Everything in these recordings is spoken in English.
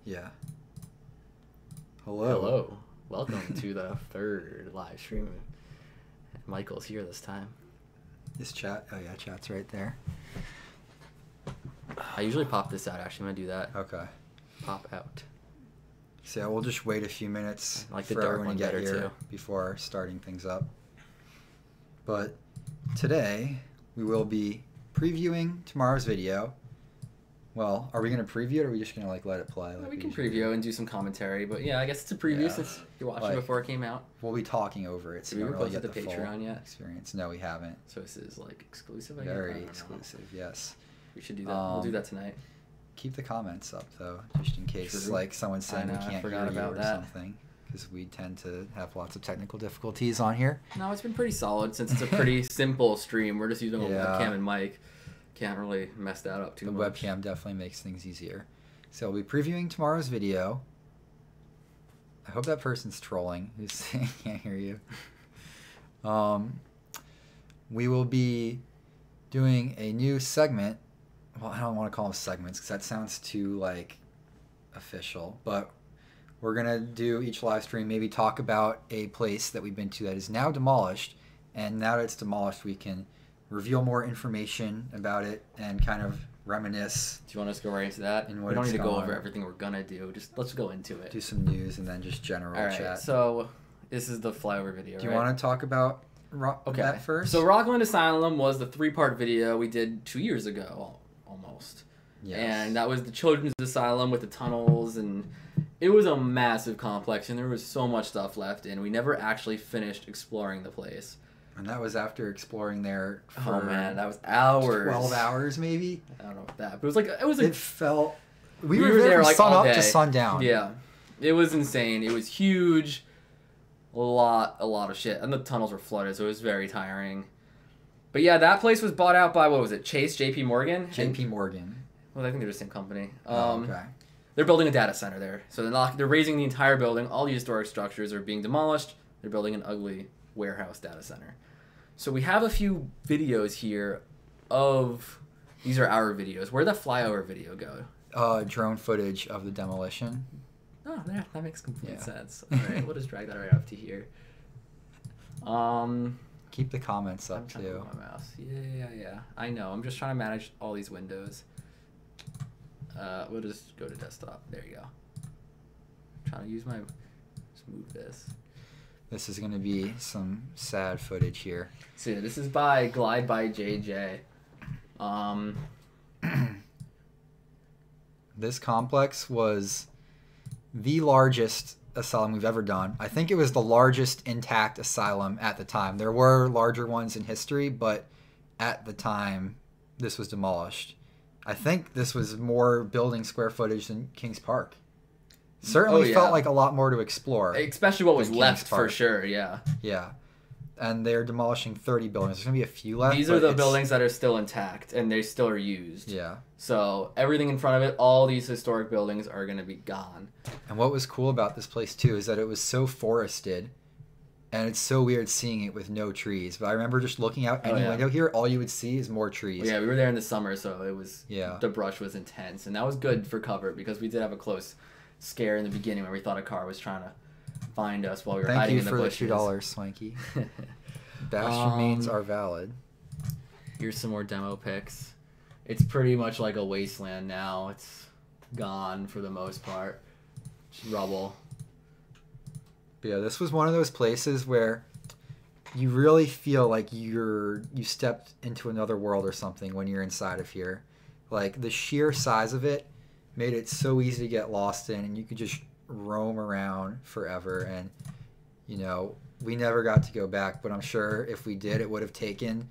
Yeah. Hello. Hello. Welcome to the third live stream. Michael's here this time. Is chat? Oh yeah, chat's right there. I usually pop this out. Actually, I'm gonna do that. Okay. Pop out. So yeah, we'll just wait a few minutes I like the for dark everyone one to get better, here too. before starting things up. But today we will be previewing tomorrow's video. Well, are we gonna preview it, or are we just gonna let it play? We can preview and do some commentary, but yeah, I guess it's a preview since you're watching before it came out. We'll be talking over it, so Did we you don't really repost get the the Patreon full yet? experience. No, we haven't. So this is exclusive. I guess? I Very don't know. exclusive. Yes. We should do that. We'll do that tonight. Keep the comments up though, just in case True. someone's saying I we know, I can't forgot hear you about or that. something, because we tend to have lots of technical difficulties on here. No, it's been pretty solid since it's a pretty simple stream. We're just using a Yeah. webcam and mic. Can't really mess that up too The much. webcam definitely makes things easier. So we'll be previewing tomorrow's video. I hope that person's trolling who's saying can't hear you. We will be doing a new segment. Well, I don't want to call them segments because that sounds too official, but we're gonna do each live stream, maybe talk about a place that we've been to that is now demolished, and now that it's demolished we can reveal more information about it and kind of reminisce, Do you want us to go right into that? And We what don't it's need to go gone. over everything we're gonna do. Just let's go into it. do some news, and then just general All right. chat. So this is the flyover video. Do you want to talk about that first? So Rockland Asylum was the 3-part video we did 2 years ago, almost. Yes. And that was the children's asylum with the tunnels, and it was a massive complex, and there was so much stuff left, and we never actually finished exploring the place. And that was after exploring there Oh for man, that was hours. 12 hours maybe. I don't know about that, but it was like It felt. We we were there from sun all up day. to sundown. Yeah, it was insane. It was huge, a lot of shit, and the tunnels were flooded, so it was very tiring. But yeah, that place was bought out by, what was it, Chase, J.P. Morgan? J.P. Morgan. Well, I think they're the same company. Okay. They're building a data center there, so they're raising the entire building. All the historic structures are being demolished. They're building an ugly warehouse data center. So we have a few videos here of, these are our videos. Where'd the flyover video go? Drone footage of the demolition. Oh, that makes complete Yeah. sense. All right, we'll just drag that right up to here. Keep the comments I'm up trying to too. move my mouse. Yeah. I know. I'm just trying to manage all these windows. We'll just go to desktop. There you go. I'm trying to use my. Just move this. This is going to be some sad footage here. So yeah, this is by Glide by JJ. This complex was the largest asylum we've ever done. I think it was the largest intact asylum at the time. There were larger ones in history, but at the time, this was demolished. I think this was more building square footage than Kings Park. Certainly felt like a lot more to explore. Especially what was than left Kings for Park. sure. Yeah. Yeah. And they're demolishing 30 buildings. There's going to be a few left. These but are the it's- buildings that are still intact and they still are used. Yeah. So everything in front of it, all these historic buildings are going to be gone. And what was cool about this place too is that it was so forested, and it's so weird seeing it with no trees. But I remember just looking out any window here, all you would see is more trees. Well, yeah, we were there in the summer, so it was Yeah. the brush was intense, and that was good for cover because we did have a close scare in the beginning where we thought a car was trying to find us while we were Thank hiding you in the for the bushes. $2, Swanky. Bastion mains are valid. Here's some more demo pics. It's pretty much like a wasteland now. It's gone for the most part. Just rubble. But yeah, this was one of those places where you really feel like you stepped into another world or something when you're inside of here. Like the sheer size of it made it so easy to get lost in, and you could just roam around forever. And we never got to go back, but I'm sure if we did, it would have taken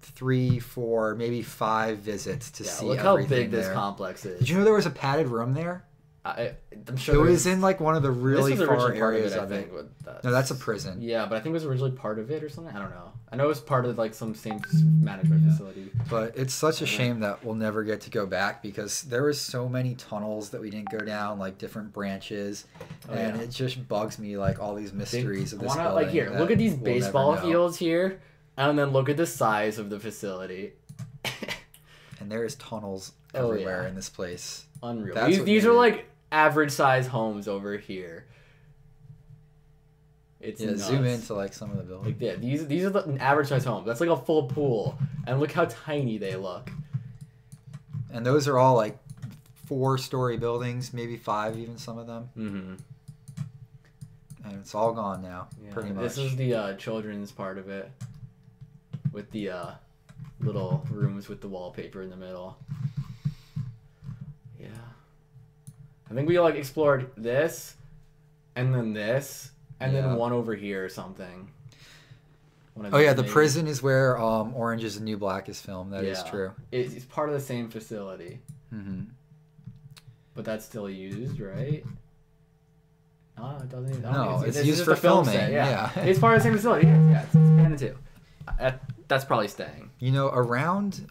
3, 4, maybe 5 visits to see look everything how big there. this complex is. Did you know there was a padded room there? I'm sure It was in like one of the really this was far originally part areas of of it. it. I think, No, that's a prison. Yeah, but I think it was originally part of it or something. I don't know. I know it was part of like some same management facility. But it's such a shame that we'll never get to go back because there was so many tunnels that we didn't go down, like different branches, and it just bugs me like all these mysteries of this building. Like here, look at these we'll baseball never know. fields here, and then look at the size of the facility. And there is tunnels Oh, everywhere yeah. in this place. Unreal. That's what These made are it. like average size homes over here. It's Yeah, nuts. zoom into like some of the buildings. Like yeah, these are the average size homes. That's like a full pool, and look how tiny they look. And those are all like 4-story buildings, maybe 5, even some of them. Mm-hmm. And it's all gone now, Yeah, pretty much. this is the children's part of it, with the little rooms with the wallpaper in the middle. Yeah, I think we like explored this, and then this, and Yeah. then one over here or something. One of Oh these yeah, the maybe. prison is where Orange is the New Black is filmed. That is Yeah. true. It's part of the same facility, but that's still used, right? No, it doesn't. No, it's this used is for just a film filming, set, yeah. It's part of the same facility. Yeah, it's expanded too. That's probably staying. You know, around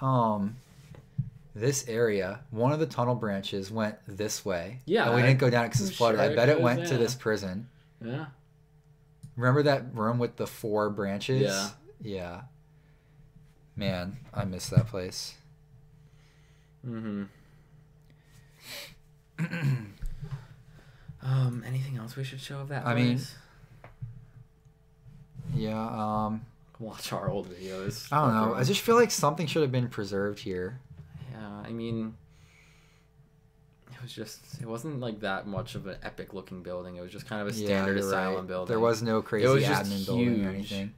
this area, one of the tunnel branches went this way. Yeah, and we didn't go down it because I'm it's flooded. sure I it bet it goes, went to yeah. this prison. Yeah. Remember that room with the 4 branches? Yeah. Yeah. Man, I miss that place. Mm-hmm. Anything else we should show of that I mean, place? Yeah. Watch our old videos. I don't know. I just feel like something should have been preserved here. Yeah, I mean, it wasn't like that much of an epic looking building. It was just kind of a standard you're asylum right. building. There was no crazy was just admin building or huge. anything.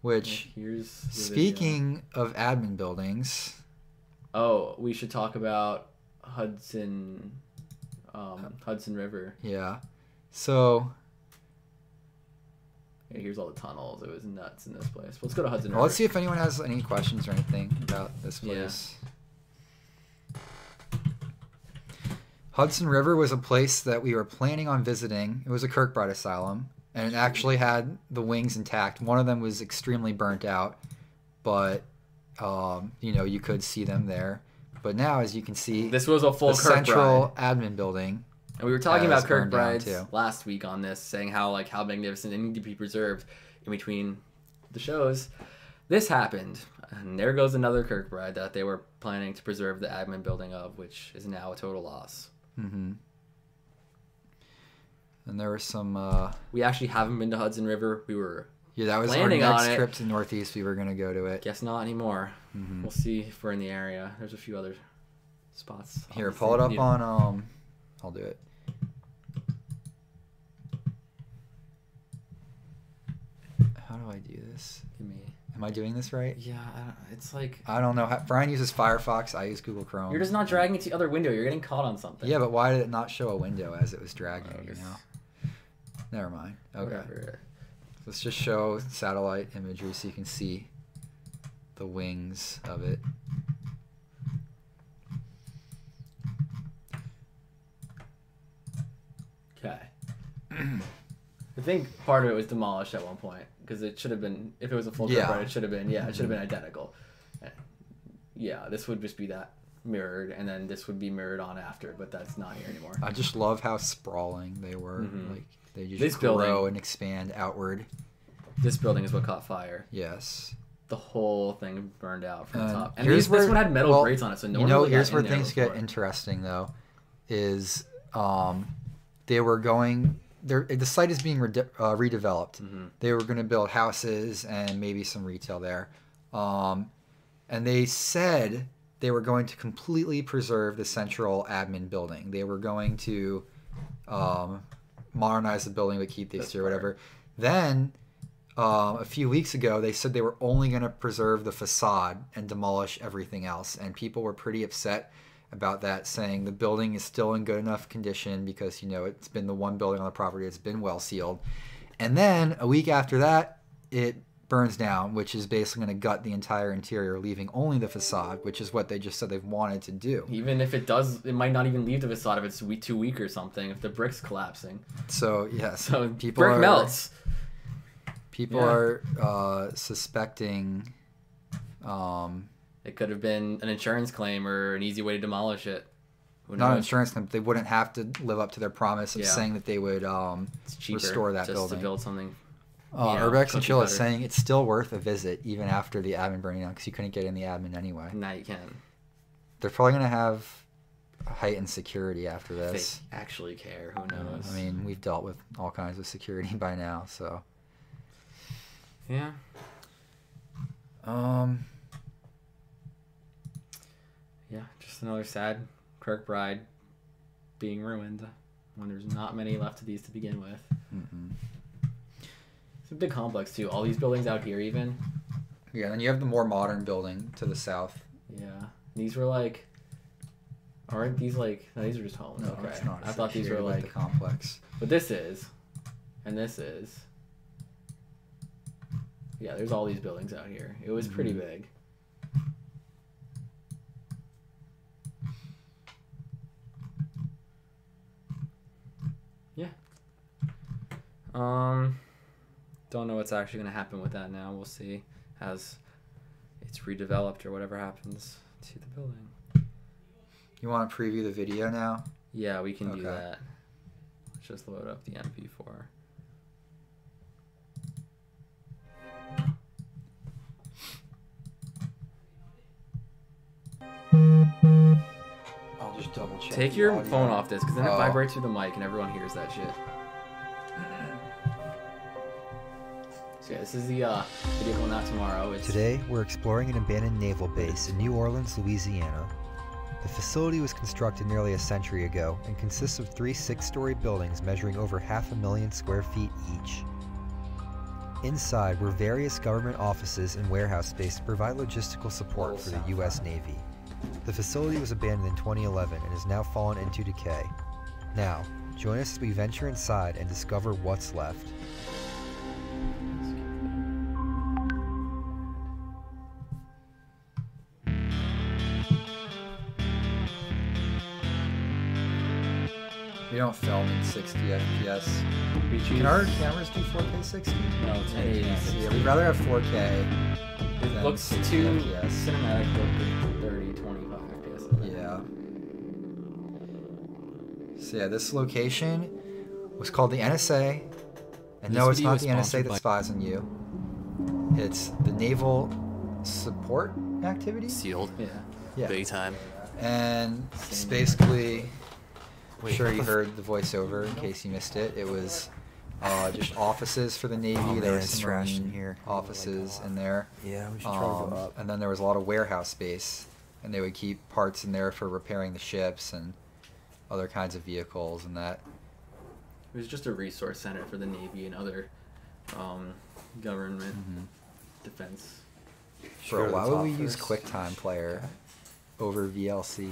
Which, Here's the speaking of admin buildings, video. Oh, we should talk about Hudson River. yeah. So, Yeah, here's all the tunnels. It was nuts in this place. Let's go to Hudson well, River. let's see if anyone has any questions or anything about this Yeah. place. Hudson River was a place that we were planning on visiting. It was a Kirkbride asylum, and it actually had the wings intact. One of them was extremely burnt out, but you could see them there. But now, as you can see, This was a full the Kirkbride. central admin building. And we were talking has about burned down, Kirkbrides too. last week on this, saying how magnificent they need to be preserved in between the shows. This happened, and there goes another Kirkbride that they were planning to preserve the admin building of, which is now a total loss. Mm-hmm. And there were some. We actually haven't been to Hudson River. We were Yeah, that was our planning on next it. trip to Northeast. We were gonna go to it. guess not anymore. Mhm. We'll see if we're in the area. There's a few other spots. Here, obviously. pull it up Need- on. I'll do it. How do I do this? Give me. Am I doing this right? Yeah, it's like I don't know. Brian uses Firefox. I use Google Chrome. you're just not dragging it to the other window. You're getting caught on something. Yeah, but why did it not show a window as it was dragging? Oh, You know. Never mind. Okay. Whatever. Let's just show satellite imagery so you can see the wings of it. Okay. I think part of it was demolished at one point because it should have been, if it was a full Yeah. Kirkbride, it should have been, it should have been identical. Yeah, this would just be that mirrored, and then this would be mirrored on after, but that's not here anymore. I just love how sprawling they were. Mhm. Like they just This grow building- and expand outward. This building is what caught fire. Yes. The whole thing burned out from the top. And here's this where- one had metal well, grates on it, so no you one know, really got here's in where there things get before. interesting though, is they were going. The site is being redeveloped. Mhm. They were going to build houses and maybe some retail there, and they said they were going to completely preserve the central admin building. They were going to modernize the building but keep the That's exterior, smart. whatever. Then a few weeks ago, they said they were only going to preserve the facade and demolish everything else. And people were pretty upset about that, saying the building is still in good enough condition because, it's been the one building on the property that's been well sealed. And then a week after that, it burns down, which is basically going to gut the entire interior, leaving only the facade, which is what they just said they've wanted to do. Even if it does, it might not even leave the facade if it's too weak or something, if the brick's collapsing. So, yes, So people brick are, melts. People Yeah. are suspecting... It could have been an insurance claim or an easy way to demolish it. Who not an knows? insurance company. They wouldn't have to live up to their promise of Yeah. saying that they would It's cheaper restore that just building. to build something. Urbex and cookie Chill is cutter. saying it's still worth a visit even after the admin burning down because you couldn't get in the admin anyway. Now you can. They're probably going to have heightened security after If this. they actually care, who knows? I mean, we've dealt with all kinds of security by now, so. Yeah. Yeah, just another sad Kirkbride being ruined when there's not many left of these to begin with. Mm-mm. It's a big complex too. All these buildings out here, even. Yeah, and you have the more modern building to the south. Yeah, these were like. Aren't these like? No, these are just homes. No, okay. it's not. I thought these were associated with like. the complex. But this is, and this is. Yeah, there's all these buildings out here. It was pretty big. Yeah. Don't know what's actually going to happen with that now. We'll see as it's redeveloped or whatever happens to the building. You want to preview the video now? Yeah, we can do Okay. that. Let's just load up the MP4. I'll just double check. Take the your audio. phone off this, because then it Oh. vibrates through the mic and everyone hears that shit. So yeah, this is the video going out tomorrow. It's Today, we're exploring an abandoned naval base in New Orleans, Louisiana. The facility was constructed nearly a century ago and consists of 3 6-story buildings measuring over 500,000 square feet each. Inside were various government offices and warehouse space to provide logistical support for the U.S. Navy. The facility was abandoned in 2011 and has now fallen into decay. Now, join us as we venture inside and discover what's left. We don't film in 60 FPS. we choose. Can our cameras do 4K 60? No, 1080. Yeah, we'd rather have 4K. It than looks 60 too FPS. cinematic for 30, 25 FPS. Yeah. So yeah, this location was called the NSA. And This no, it's video not is the NSA sponsored that by- spies on you. It's the Naval Support Activity? Sealed. Yeah. Yeah. Big time. And it's basically, I'm sure you heard the voiceover in case you missed it. It was just offices for the Navy. Oh, there were man, it's some trashed in Marine here. offices in there. Yeah, we should try to go up. And then there was a lot of warehouse space. And they would keep parts in there for repairing the ships and other kinds of vehicles and that. It was just a resource center for the Navy and other government defense. Bro, why would we use QuickTime Player over VLC?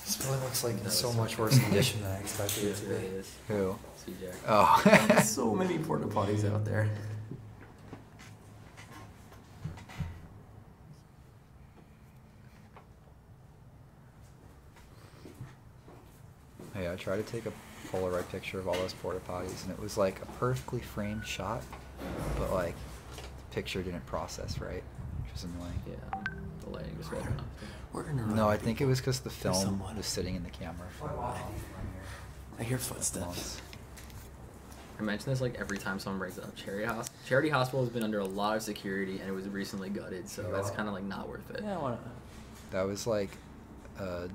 This building looks like That in so was much fun. worse condition than I expected it It to really be. is. Who? CJ. Oh. So many porta potties out there. Hey, I tried to take a Polaroid picture of all those porta potties, and it was like a perfectly framed shot, but like the picture didn't process right, which was annoying. Yeah, the lighting just wasn't up. We're gonna No, I think it was because the film someone. was sitting in the camera for a while. I hear footsteps. I mention this like every time someone brings it up. Charity Hospital has been under a lot of security, and it was recently gutted, so that's kind of like not worth it. Yeah, I wanna. That was like a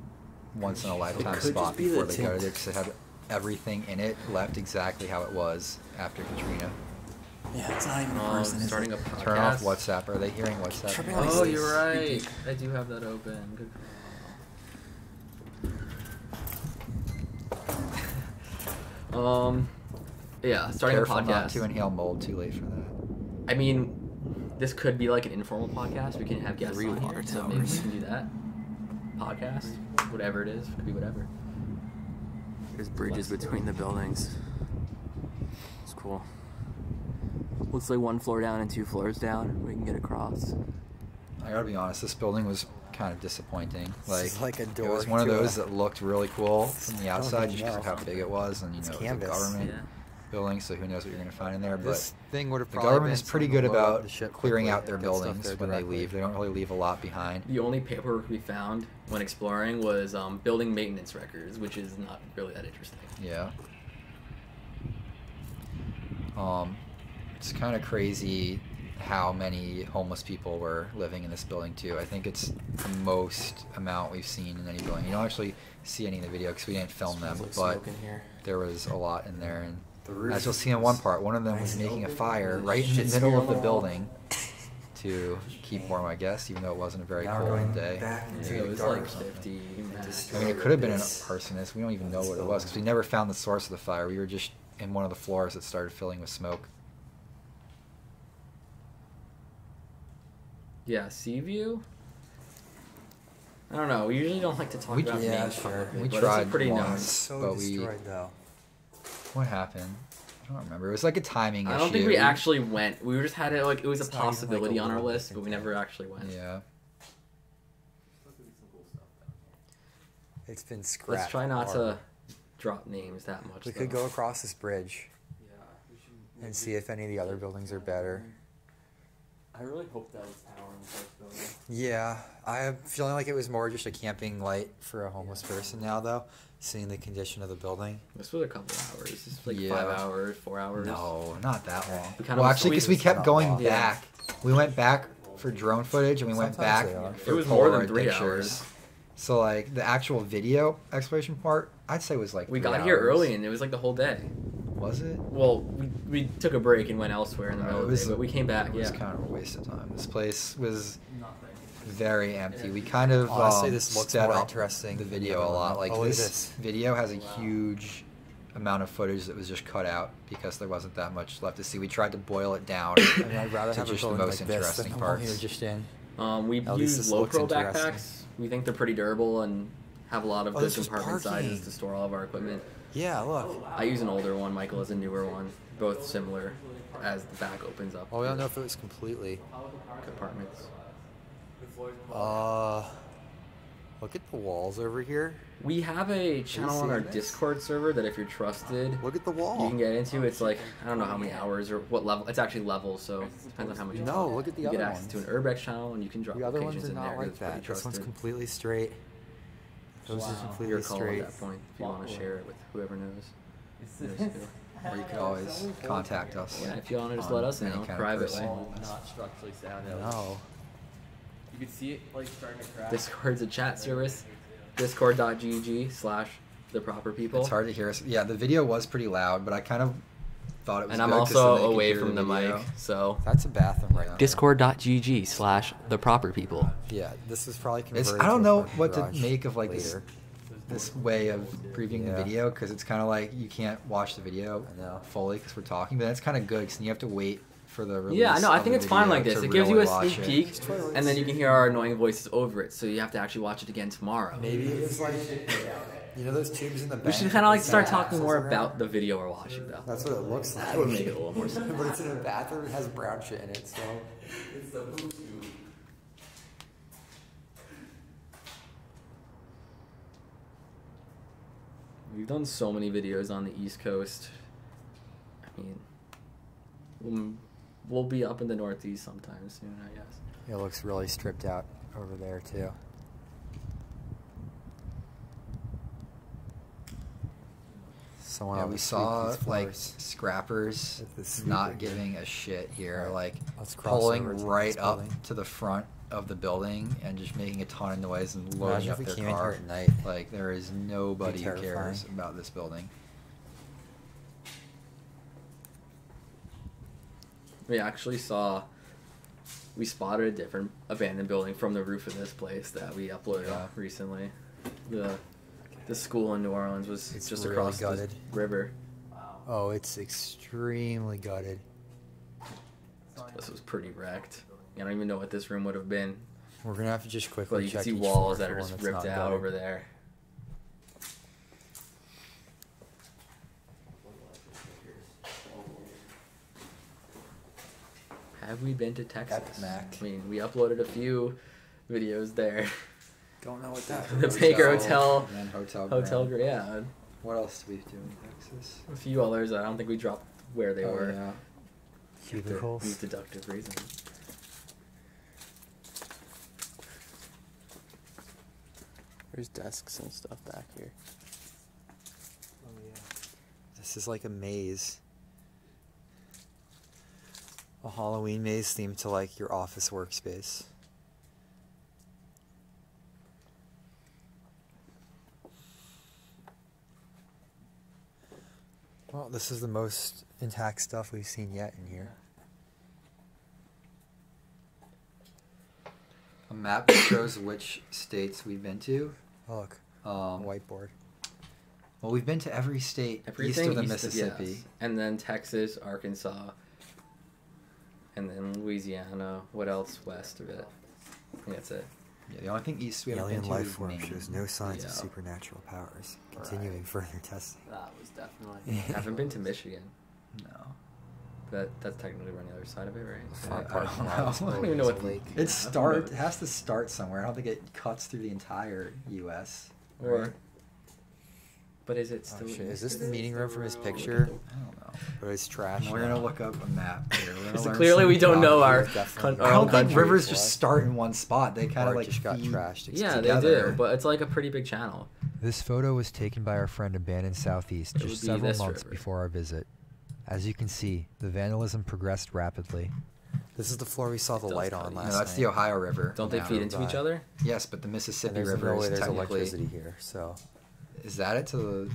once in a lifetime It could spot just be before the they gutted tint. it because it had everything in it left exactly how it was after Katrina. Yeah, it's not even a person. Starting a podcast. Turn off WhatsApp. Are they hearing WhatsApp? Tripping now? on Oh, Nice. you're right. I do have that open. Good call. Yeah, starting Careful a not podcast. to inhale mold. Too late for that. I mean, this could be like an informal podcast. We can have guests 3 on water here, so maybe we towers. can do that. Podcast, whatever it is, could be whatever. There's bridges between the buildings. It's cool. Looks like 1 floor down and 2 floors down. We can get across. I gotta be honest. This building was kind of disappointing. This is like a it door was one of to those a- that looked really cool from the I don't outside even just because of know. how big it was, and It's it was a canvas. government Yeah. building, so who knows what you're gonna find in there. But This thing would have the probably government been is pretty something good to load up about the ship clearing quickly out their and get stuff buildings there when they directly. leave. They don't really leave a lot behind. The only paperwork we found when exploring was building maintenance records, which is not really that interesting. Yeah. It's kind of crazy how many homeless people were living in this building too. I think it's the most amount we've seen in any building. You don't actually see any in the video because we didn't film them, Smells but like smoke in here. there was a lot in there. And The roof as you'll see in one is part, one of them nice was and making a open. fire right in the Shit middle smear of the on the wall. building to keep warm, I guess, even though it wasn't a very Now we're cold going day. back into Yeah, it the was dark. like 50 max. I mean, it could have been an This- arsonist. We don't even know what it was because we never found the source of the fire. We were just in one of the floors that started filling with smoke. Yeah, Seaview. I don't know. We usually don't like to talk We about yeah, names sure. publicly, We but tried it's pretty once. known. So But we- destroyed though. What happened? I don't remember. It was like a timing issue. I don't think we actually went. We just had it like it was It's a not even, like, possibility a on our little list, but we different never actually went. Yeah. It's been scrapped. Let's try not hard. to drop names that much. We though. could go across this bridge Yeah, we should and see if any of the other buildings are better. I really hope that was Tower in the first building. Yeah, I'm feeling like it was more just a camping light for a homeless person now, though, seeing the condition of the building. This was a couple hours. This is like Yeah. 5 hours, 4 hours. No, not that long. We kinda Well, was- actually, because we it's kept not going long. Yeah. back. We went back for drone footage, and we went Sometimes back they are. for It was more than Polaroid 3 pictures. hours. So, like, the actual video exploration part, I'd say was like We 3 got here hours. early, and it was like the whole day. Was it? Well, we took a break and went elsewhere in the middle It of the was- day, but we came back. It was Yeah. kind of a waste of time. This place was Nothing. very empty. We kind of Honestly, this looks sped more up interesting the than video the a other lot. one. Like Oh, look at this this. video has a huge amount of footage that was just cut out because there wasn't that much left to see. We tried to boil it down. I mean, I'd rather to have a just the building most like this interesting than the one we parts. were just in. We At least used this low looks pro interesting. backpacks. We think they're pretty durable and have a lot of Oh, good this was compartment parking. sizes to store all of our equipment. Yeah, look. I use an older one. Michael has a newer one. Both similar. As the back opens up. Well, we don't know if it was completely. Compartments. Look at the walls over here. We have a channel on our seeing this? Discord server that if you're trusted, Look at the wall. you can get into. It's like I don't know how many hours or what level. It's actually levels, so it depends on how much. you No, put. look at the you get other access ones. to an Urbex channel, and you can drop The other locations ones are in not there. like It's pretty that. This one's trusted. completely straight. Those are completely Your call straight. at that point if you want to share it with whoever knows. Or you could always contact us. Yeah, if you want to just on let us any know kind of privately. person. Not structurally sound. No. You could see it like starting to crack. Discord's a chat service. Discord.gg/the proper people. It's hard to hear us. Yeah, the video was pretty loud, but I kind of thought it was And I'm good 'cause also then they could away hear from the video. mic, so That's a bathroom right there. Discord.gg/the proper people. Yeah, this is probably It's, converted I don't to a know parking what to garage make of like later. this way of previewing Yeah. the video because it's kind of like you can't watch the video I know. fully because we're talking, but that's kind of good because you have to wait for the release. Yeah, I know. I of think the it's fine video like this. to It gives you really a watch sneak it. peek, and then you can hear our annoying voices over it. So you have to actually watch it again tomorrow. Maybe it was like, you know those tubes in the We should bank kind of like with start the talking more axles around? about the video we're watching, though. That's what it looks like. That would make it a little more sense. But it's in a bathroom. It has brown shit in it, so. It's the poop tube. We've done so many videos on the East Coast. I mean, we'll be up in the Northeast sometime soon, I guess. It looks really stripped out over there too. Someone Yeah, ought we to sweep saw these like floors. scrappers With the sweeper not here. giving a shit here, Right. like Let's cross pulling over to right this up building. to the front of the building and just making a ton of noise and loading Imagine up if we their came in car. here at night. Like there is nobody who cares terrifying. about this building. We actually we spotted a different abandoned building from the roof of this place that we uploaded Yeah. recently. The school in New Orleans was It's just really across gutted. the river. Oh, it's extremely gutted. This was pretty wrecked. I don't even know what this room would have been. We're gonna have to just quickly But you can check see each walls floor that for are one just that's ripped not out gutted. over there. Have we been to Texas? Mac. I mean, we uploaded a few videos there. Don't know what that The Baker Hotel, and then Hotel Hotel, Grand. yeah, What else do we do in Texas? a few others. I don't think we dropped where they Oh, were. yeah. Cubicles. Use deductive reasoning. There's desks and stuff back here. This is like a maze. A Halloween maze themed to like your office workspace. Well, this is the most intact stuff we've seen yet in here. A map that shows which states we've been to. Oh, look, Um, whiteboard. well, we've been to every state Everything east of the yes. Mississippi. And then Texas, Arkansas, and then Louisiana. What else west of it? I think that's it. Yeah, the only thing east we haven't Alien been to life is form Maine. shows no signs of Yeah. supernatural powers. Continuing further testing. That was definitely. Haven't been to Michigan. No. That's technically on the other side of it, right? Far I apart don't from know. Robert's I don't Bowl even know is what a the- lake. It has to start somewhere. I don't think it cuts through the entire U.S. Or, right? but is it Oh, still? shit. Is this the It meeting is room the from his room. picture? I don't know. But it's trash. We're gonna look up a map here. We're gonna So learn clearly some we don't know our geography. Definitely. con- I our don't own think country. rivers just start in one spot. They kind of Or it like just got feed- trashed. Yeah, together. they do, but it's like a pretty big channel. This photo was taken by our friend Abandoned Southeast It just would be several this months river. before our visit. As you can see, the vandalism progressed rapidly. This is the floor we saw the does light cut on you. last No, night. that's the Ohio River. Don't they now. feed into each by. other? Yes, but the And Mississippi there's River no is way there's technically. electricity here, so. Is that it to the?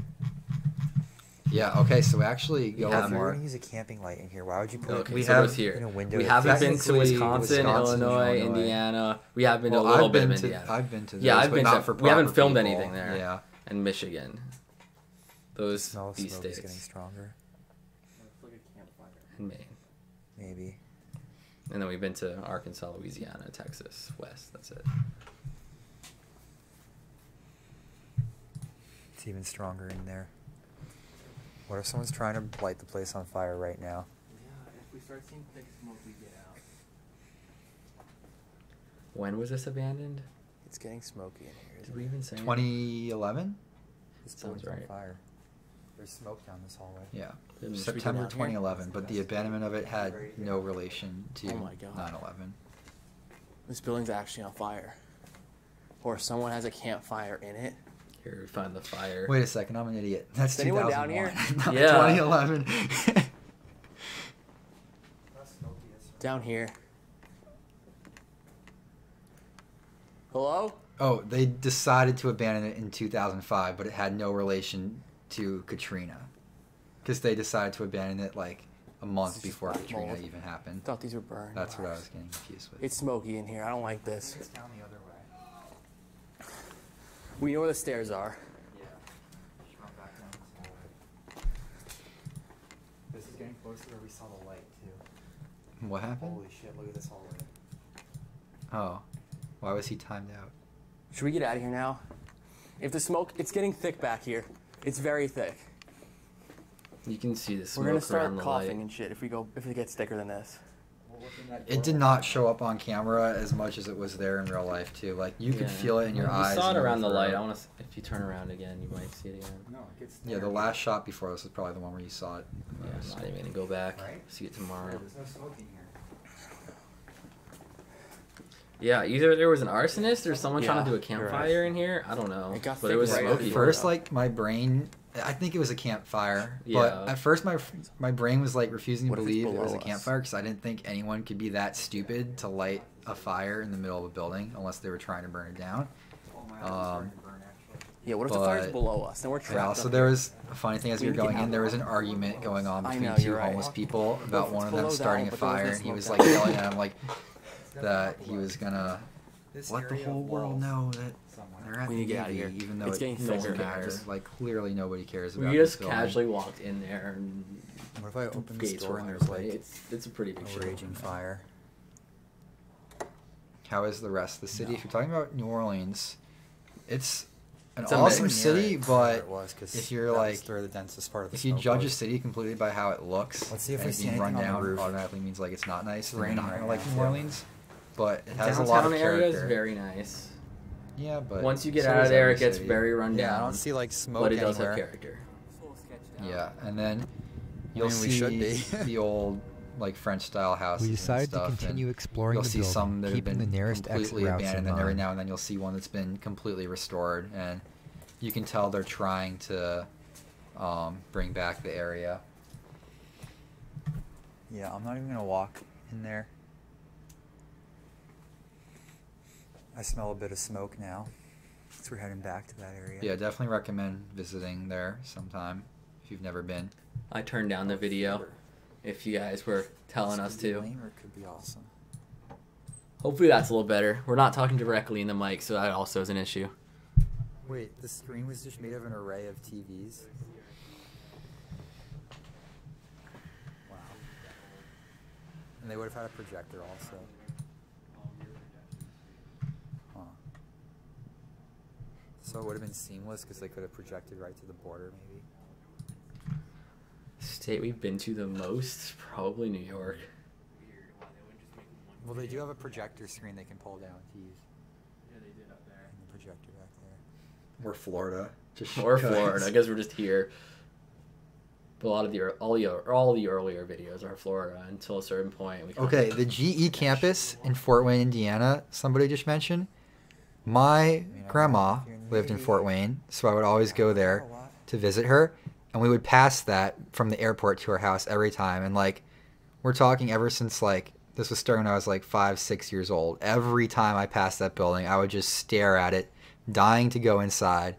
Yeah. Okay. So we actually go have up If you're more. gonna use a camping light in here, why would you put Okay, We so have- it goes here. in a window? We that haven't been to Technically, Wisconsin, Wisconsin, Illinois, Illinois. Indiana. We have been to a Well, little I've bit of been to. Indiana. I've been to. Yeah, those, I've but been not to- for we haven't proper filmed people. anything there. Yeah. And Michigan. Those smell of these smoke is states getting stronger. It's like a campfire. and Maine. Maybe. And then we've been to Arkansas, Louisiana, Texas, west. That's it. It's even stronger in there. What if someone's trying to light the place on fire right now? Yeah, if we start seeing thick smoke, we get out. When was this abandoned? It's getting smoky in here. Did Isn't we it? even say? 2011. This Sounds building's on right. fire. There's smoke down this hallway. Yeah. Should we go September down here? 2011, but the abandonment of it had no relation to Oh my God. 9/11. This building's actually on fire. Or someone has a campfire in it. Here we find the fire. Wait a second, I'm an idiot. That's Is anyone down 2001, not Yeah. 2011. Down here. Hello? Oh, they decided to abandon it in 2005, but it had no relation to Katrina. Because they decided to abandon it like a month This is before black Katrina mold. even happened. Thought these were burned. That's what I was getting confused with. It's smoky in here. I don't like this. It's down the other way. We know where the stairs are. Yeah. Just run back down this hallway. This is getting closer to where we saw the light, too. What happened? Holy shit, look at this hallway. Oh. Why was he timed out? Should we get out of here now? If the smoke, it's getting thick back here. It's very thick. You can see the We're smoke gonna start around the coughing light. and shit if it gets thicker than this. It did not show up on camera as much as it was there in real life, too. Like, you could Yeah. feel it in your You eyes. saw it and around the light. for- I want to. If you turn around again, you might see it again. No, it gets Yeah, the last shot before this was probably the one where you saw it. Yeah, I'm not even gonna go back. Right? See it tomorrow. There's no smoke in here. Yeah, either there was an arsonist or someone trying to do a Yeah, you're right. campfire in here. I don't know. It got But it thick was right smoky. before First, though. like, my brain, I think it was a campfire. Yeah. But at first, my brain was, like, refusing to What if it's believe it was below a us? campfire because I didn't think anyone could be that stupid to light a fire in the middle of a building unless they were trying to burn it down. Oh, my eyes are starting to burn, actually. Yeah, what if the fire's But- below us? Then we're And trapped. also, up there here. was a funny thing as we We were need to going get in. There out. was an argument going on I between know, two you're right. homeless people about It's one of them below starting that, a but there fire, was and he no was smoke like down yelling at him like that he was gonna This let the area whole of world walls know that somewhere. they're at We the need to get out of Navy, here. even though It's it getting no thicker one now. cares. Like clearly nobody cares about We this just building. casually walked in there and What if I open this gates door were in and their there's way. like It's a pretty big a show. raging fire? How is the rest of the city? No. If you're talking about New Orleans, it's an It's a awesome mix. city, but it was, 'cause if you're that was like, where the densest part of the if you smoke judge a was. city completely by how it looks, Let's see if and we it see being run anything on the down roof. automatically means like it's not nice. It's and raining not right like now, New yeah. Orleans, but it has Downtown a lot of area character. is very nice. Yeah, but Once you get so out of is there, every it gets city. very run down. Yeah, I don't see like smoke but it does anywhere. have character. Yeah, and then you'll mean, we see should be. the old like French style houses. We decided and to stuff, continue and exploring You'll the see building, some that have keeping been the nearest exit completely routes in abandoned, and every mind. now and then you'll see one that's been completely restored, and you can tell they're trying to bring back the area. Yeah, I'm not even gonna walk in there. I smell a bit of smoke now. So we're heading back to that area. Yeah, definitely recommend visiting there sometime if you've never been. I turned down the video if you guys were telling us to. Lame or it could be awesome. Hopefully that's a little better. We're not talking directly in the mic, so that also is an issue. Wait, the screen was just made of an array of TVs? Wow. And they would have had a projector also. Huh. So it would have been seamless because they could have projected right to the border, maybe? State we've been to the most? Probably New York. Well, they do have a projector screen they can pull down to use. Yeah, they did up there. And the projector back there. Or Florida. Or Florida. I guess we're just here. But a lot of the all the earlier videos are Florida until a certain point. Okay, the GE campus in Fort Wayne, Indiana, somebody just mentioned. My grandma lived in Fort Wayne, so I would always go there to visit her. And we would pass that from the airport to her house every time. And, like, we're talking ever since, like, this was starting when I was, like, 5, 6 years old. Every time I passed that building, I would just stare at it, dying to go inside.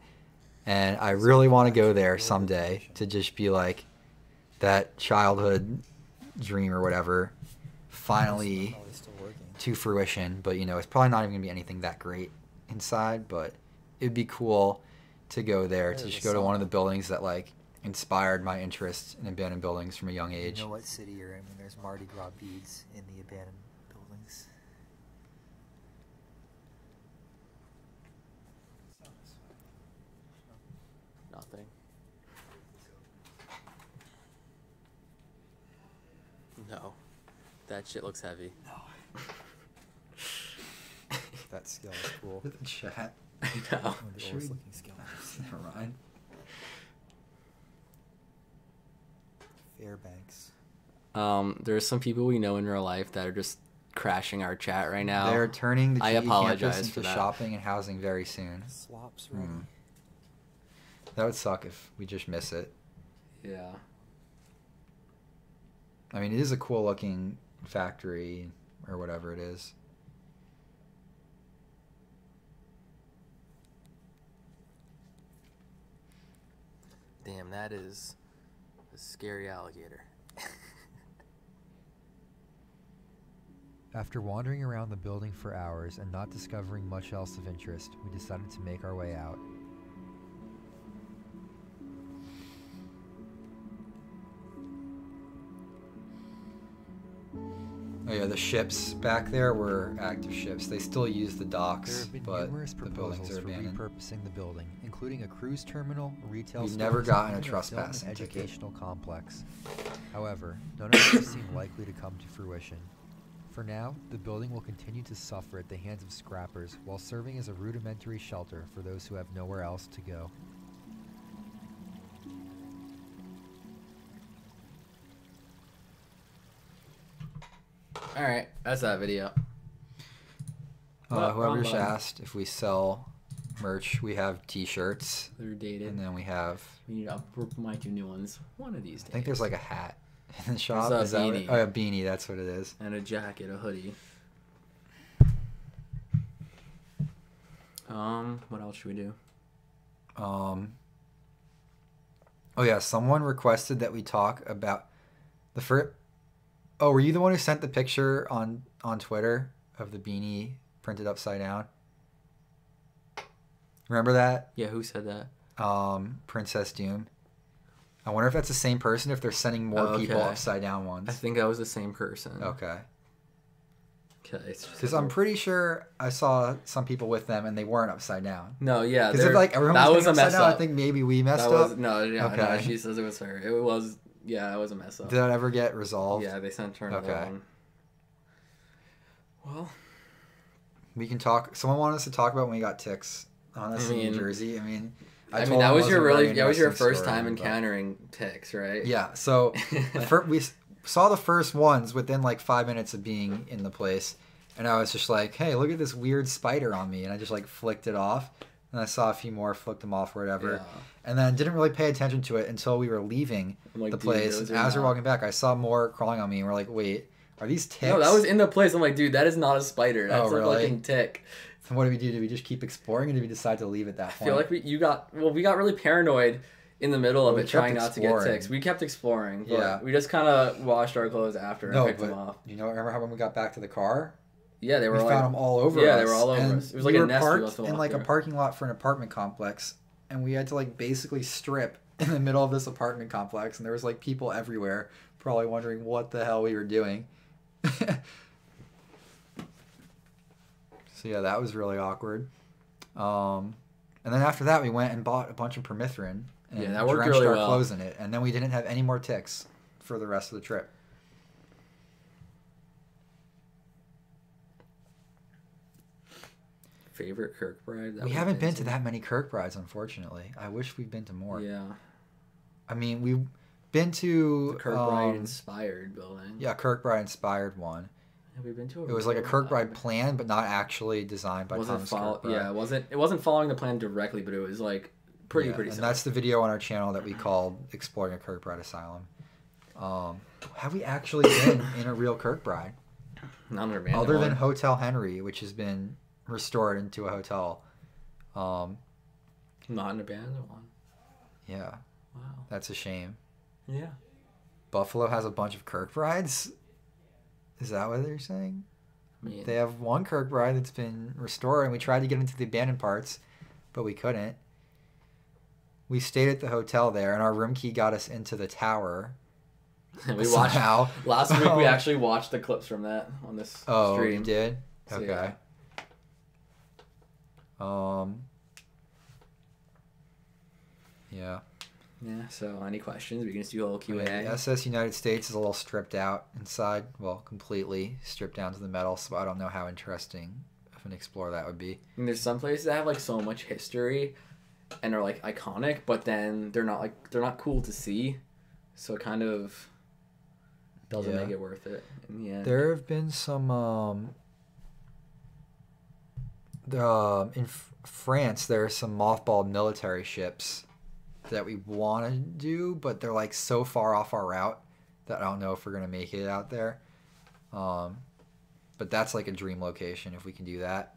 And I really want to go there someday to just be, like, that childhood dream or whatever finally to fruition. But, you know, it's probably not even going to be anything that great inside. But it'd be cool to go there, to just go to one of the buildings that, like, inspired my interest in abandoned buildings from a young age. You know what city you're in when there's Mardi Gras beads in the abandoned buildings? Nothing. No. That shit looks heavy. No. That skill is cool. With the chat. I know. One of the oldest looking skeletons. Never mind. Fairbanks. There's some people we know in real life that are just crashing our chat right now. They're turning the I GE apologize campus for into that. shopping and housing very soon. Slops ready. That would suck if we just miss it. Yeah. I mean, it is a cool looking factory or whatever it is. Damn, that is a scary alligator. After wandering around the building for hours and not discovering much else of interest, we decided to make our way out. Oh yeah, the ships back there were active ships. They still use the There docks, have been but numerous the buildings proposals are for abandoned. repurposing the building, including a cruise terminal, retail We've stores, never gotten a and even trespassing film and ticket. educational complex. However, none of these seem likely to come to fruition. For now, the building will continue to suffer at the hands of scrappers while serving as a rudimentary shelter for those who have nowhere else to go. All right, that's that video. Whoever Wrong just button. asked if we sell merch, we have T-shirts, They're dated. and then we have. We need to might do new ones one of these days. I think there's like a hat in the shop. a Is that what- beanie. oh, a beanie. That's what it is. And a jacket, a hoodie. What else should we do? Oh yeah, someone requested that we talk about the first. Oh, were you the one who sent the picture on Twitter of the beanie printed upside down? Remember that? Yeah, who said that? Princess Doom. I wonder if that's the same person. If they're sending more people Okay. upside down ones. I think that was the same person. Okay. Okay. Because I'm pretty sure I saw some people with them and they weren't upside down. No, yeah. Because if like everyone that was was a upside mess down, up. I think maybe we messed that up. was no, yeah, no. Okay. She says it was her. It was, yeah, it was a mess up. Did that ever get resolved? Yeah, they sent her another Okay. one. Well, We can talk. Someone wanted us to talk about when we got ticks on us I in mean- New Jersey. I mean, I told mean that them was it your a very really that was your interesting first story, time but- encountering ticks, right? Yeah. So we saw the first ones within like 5 minutes of being in the place, and I was just like, "Hey, look at this weird spider on me," and I just like flicked it off. And I saw a few more, flicked them off or whatever, Yeah. and then didn't really pay attention to it until we were leaving I'm like, the dude, place. those And are as we're not- walking back, I saw more crawling on me, and we're like, "Wait, Are these ticks? No, that was in the place. I'm like, dude, that is not a spider. That's a really? fucking tick. So what do we do? Do we just keep exploring, or do we decide to leave at that I point? feel like we got really paranoid in the middle of We it, trying kept not to get exploring. ticks. We kept exploring, but Yeah. we just kind of washed our clothes after and No, picked but them off. you know, remember how when we got back to the car, Yeah, they we were like, found them all over yeah, us. they were all over and us. It was like we a were nest we parked must have in walked like a through. parking lot for an apartment complex, and we had to like basically strip in the middle of this apartment complex, and there was like people everywhere, probably wondering what the hell we were doing. So yeah, that was really awkward. And then after that, we went and bought a bunch of permethrin and Yeah, that worked drenched really our well. clothes in it, and then we didn't have any more ticks for the rest of the trip. Favorite Kirkbride? We haven't been to that many Kirkbrides, unfortunately. I wish we'd been to more. Yeah, I mean, we've been to the Kirkbride inspired building. yeah, Kirkbride inspired one. Have we been to it? It was like a before? Kirkbride plan, but not actually designed by Wasn't Thomas follow- Kirkbride. Yeah, it wasn't following the plan directly, but it was like pretty And simple. that's the video on our channel that we called Exploring a Kirkbride Asylum. Have we actually been in a real Kirkbride? Not an abandoned Other than one. Hotel Henry, which has been restored into a hotel. Not an abandoned one. Yeah, Wow. that's a shame. Yeah. Buffalo has a bunch of Kirkbrides? Is that what they're saying? I mean, They have one Kirkbride that's been restored, and we tried to get into the abandoned parts, but we couldn't. We stayed at the hotel there, and our room key got us into the tower. we watched somehow. last week. We actually watched the clips from that on this Oh, stream. you did? So, Okay. yeah. Yeah. Yeah. So, any questions? We can just do a little Q&A. The SS United States is a little stripped out inside. Well, completely stripped down to the metal, so I don't know how interesting of an explorer that would be. I mean, there's some places that have like so much history and are like iconic, but then they're not cool to see. So it kind of doesn't Yeah. make it worth it in the end. There have been some in France there are some mothballed military ships that we want to do, but they're like so far off our route that I don't know if we're gonna make it out there. But that's like a dream location if we can do that.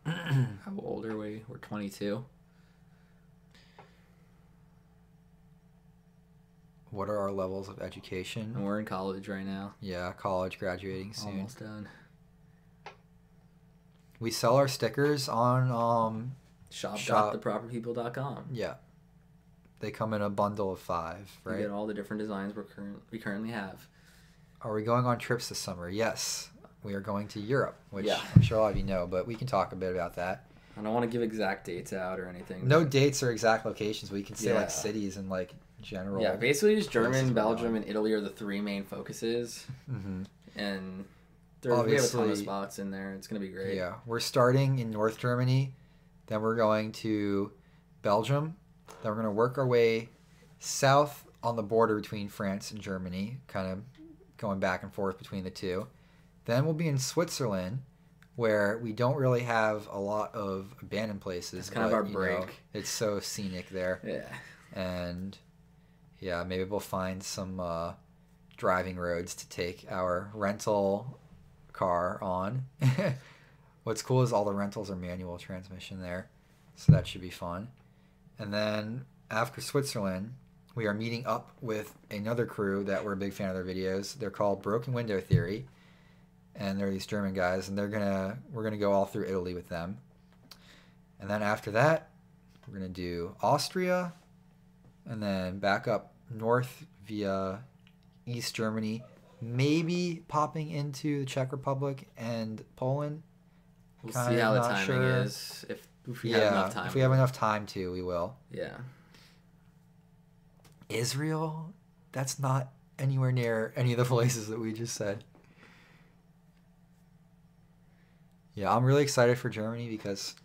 How old are we? We're 22. What are our levels of education? And we're in college right now. Yeah, college, graduating soon. Almost done. We sell our stickers on Shop.theproperpeople.com. yeah. They come in a bundle of 5, You right? get all the different designs we currently have. Are we going on trips this summer? Yes. We are going to Europe, which Yeah. I'm sure a lot of you know, but we can talk a bit about that. I don't want to give exact dates out or anything. No but- dates or exact locations. We can say Yeah. like cities and like general. Yeah, basically just places German, we're Belgium, going. and Italy are the 3 main focuses. Hmm. And we have a ton of Obviously- spots in there. It's going to be great. Yeah, we're starting in North Germany, then we're going to Belgium, then we're going to work our way south on the border between France and Germany, kind of going back and forth between the two. Then we'll be in Switzerland, where we don't really have a lot of abandoned places. It's kind of but, our you know, break. it's so scenic there. Yeah. And yeah, maybe we'll find some driving roads to take our rental car on. What's cool is all the rentals are manual transmission there, so that should be fun. And then after Switzerland, we are meeting up with another crew that we're a big fan of their videos. They're called Broken Window Theory, and they're these German guys, and we're gonna go all through Italy with them. And then after that, we're gonna do Austria, and then back up north via East Germany, maybe popping into the Czech Republic and Poland. We'll Kinda see how the not timing sure. is. If we have enough time. if we have enough time to, we will. Yeah. Israel, that's not anywhere near any of the places that we just said. Yeah, I'm really excited for Germany because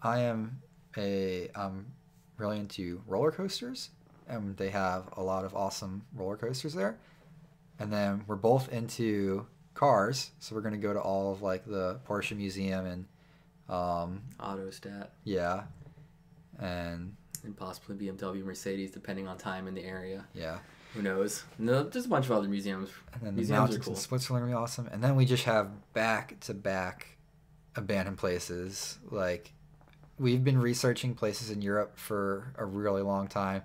I'm really into roller coasters, and they have a lot of awesome roller coasters there. And then we're both into cars, so we're gonna go to all of like the Porsche Museum and Autostat. yeah, and And possibly BMW, Mercedes, depending on time in the area. Yeah. Who knows? No, there's a bunch of other museums. And then the Museums are mountains cool. in Switzerland are awesome. And then we just have back-to-back abandoned places. Like, we've been researching places in Europe for a really long time.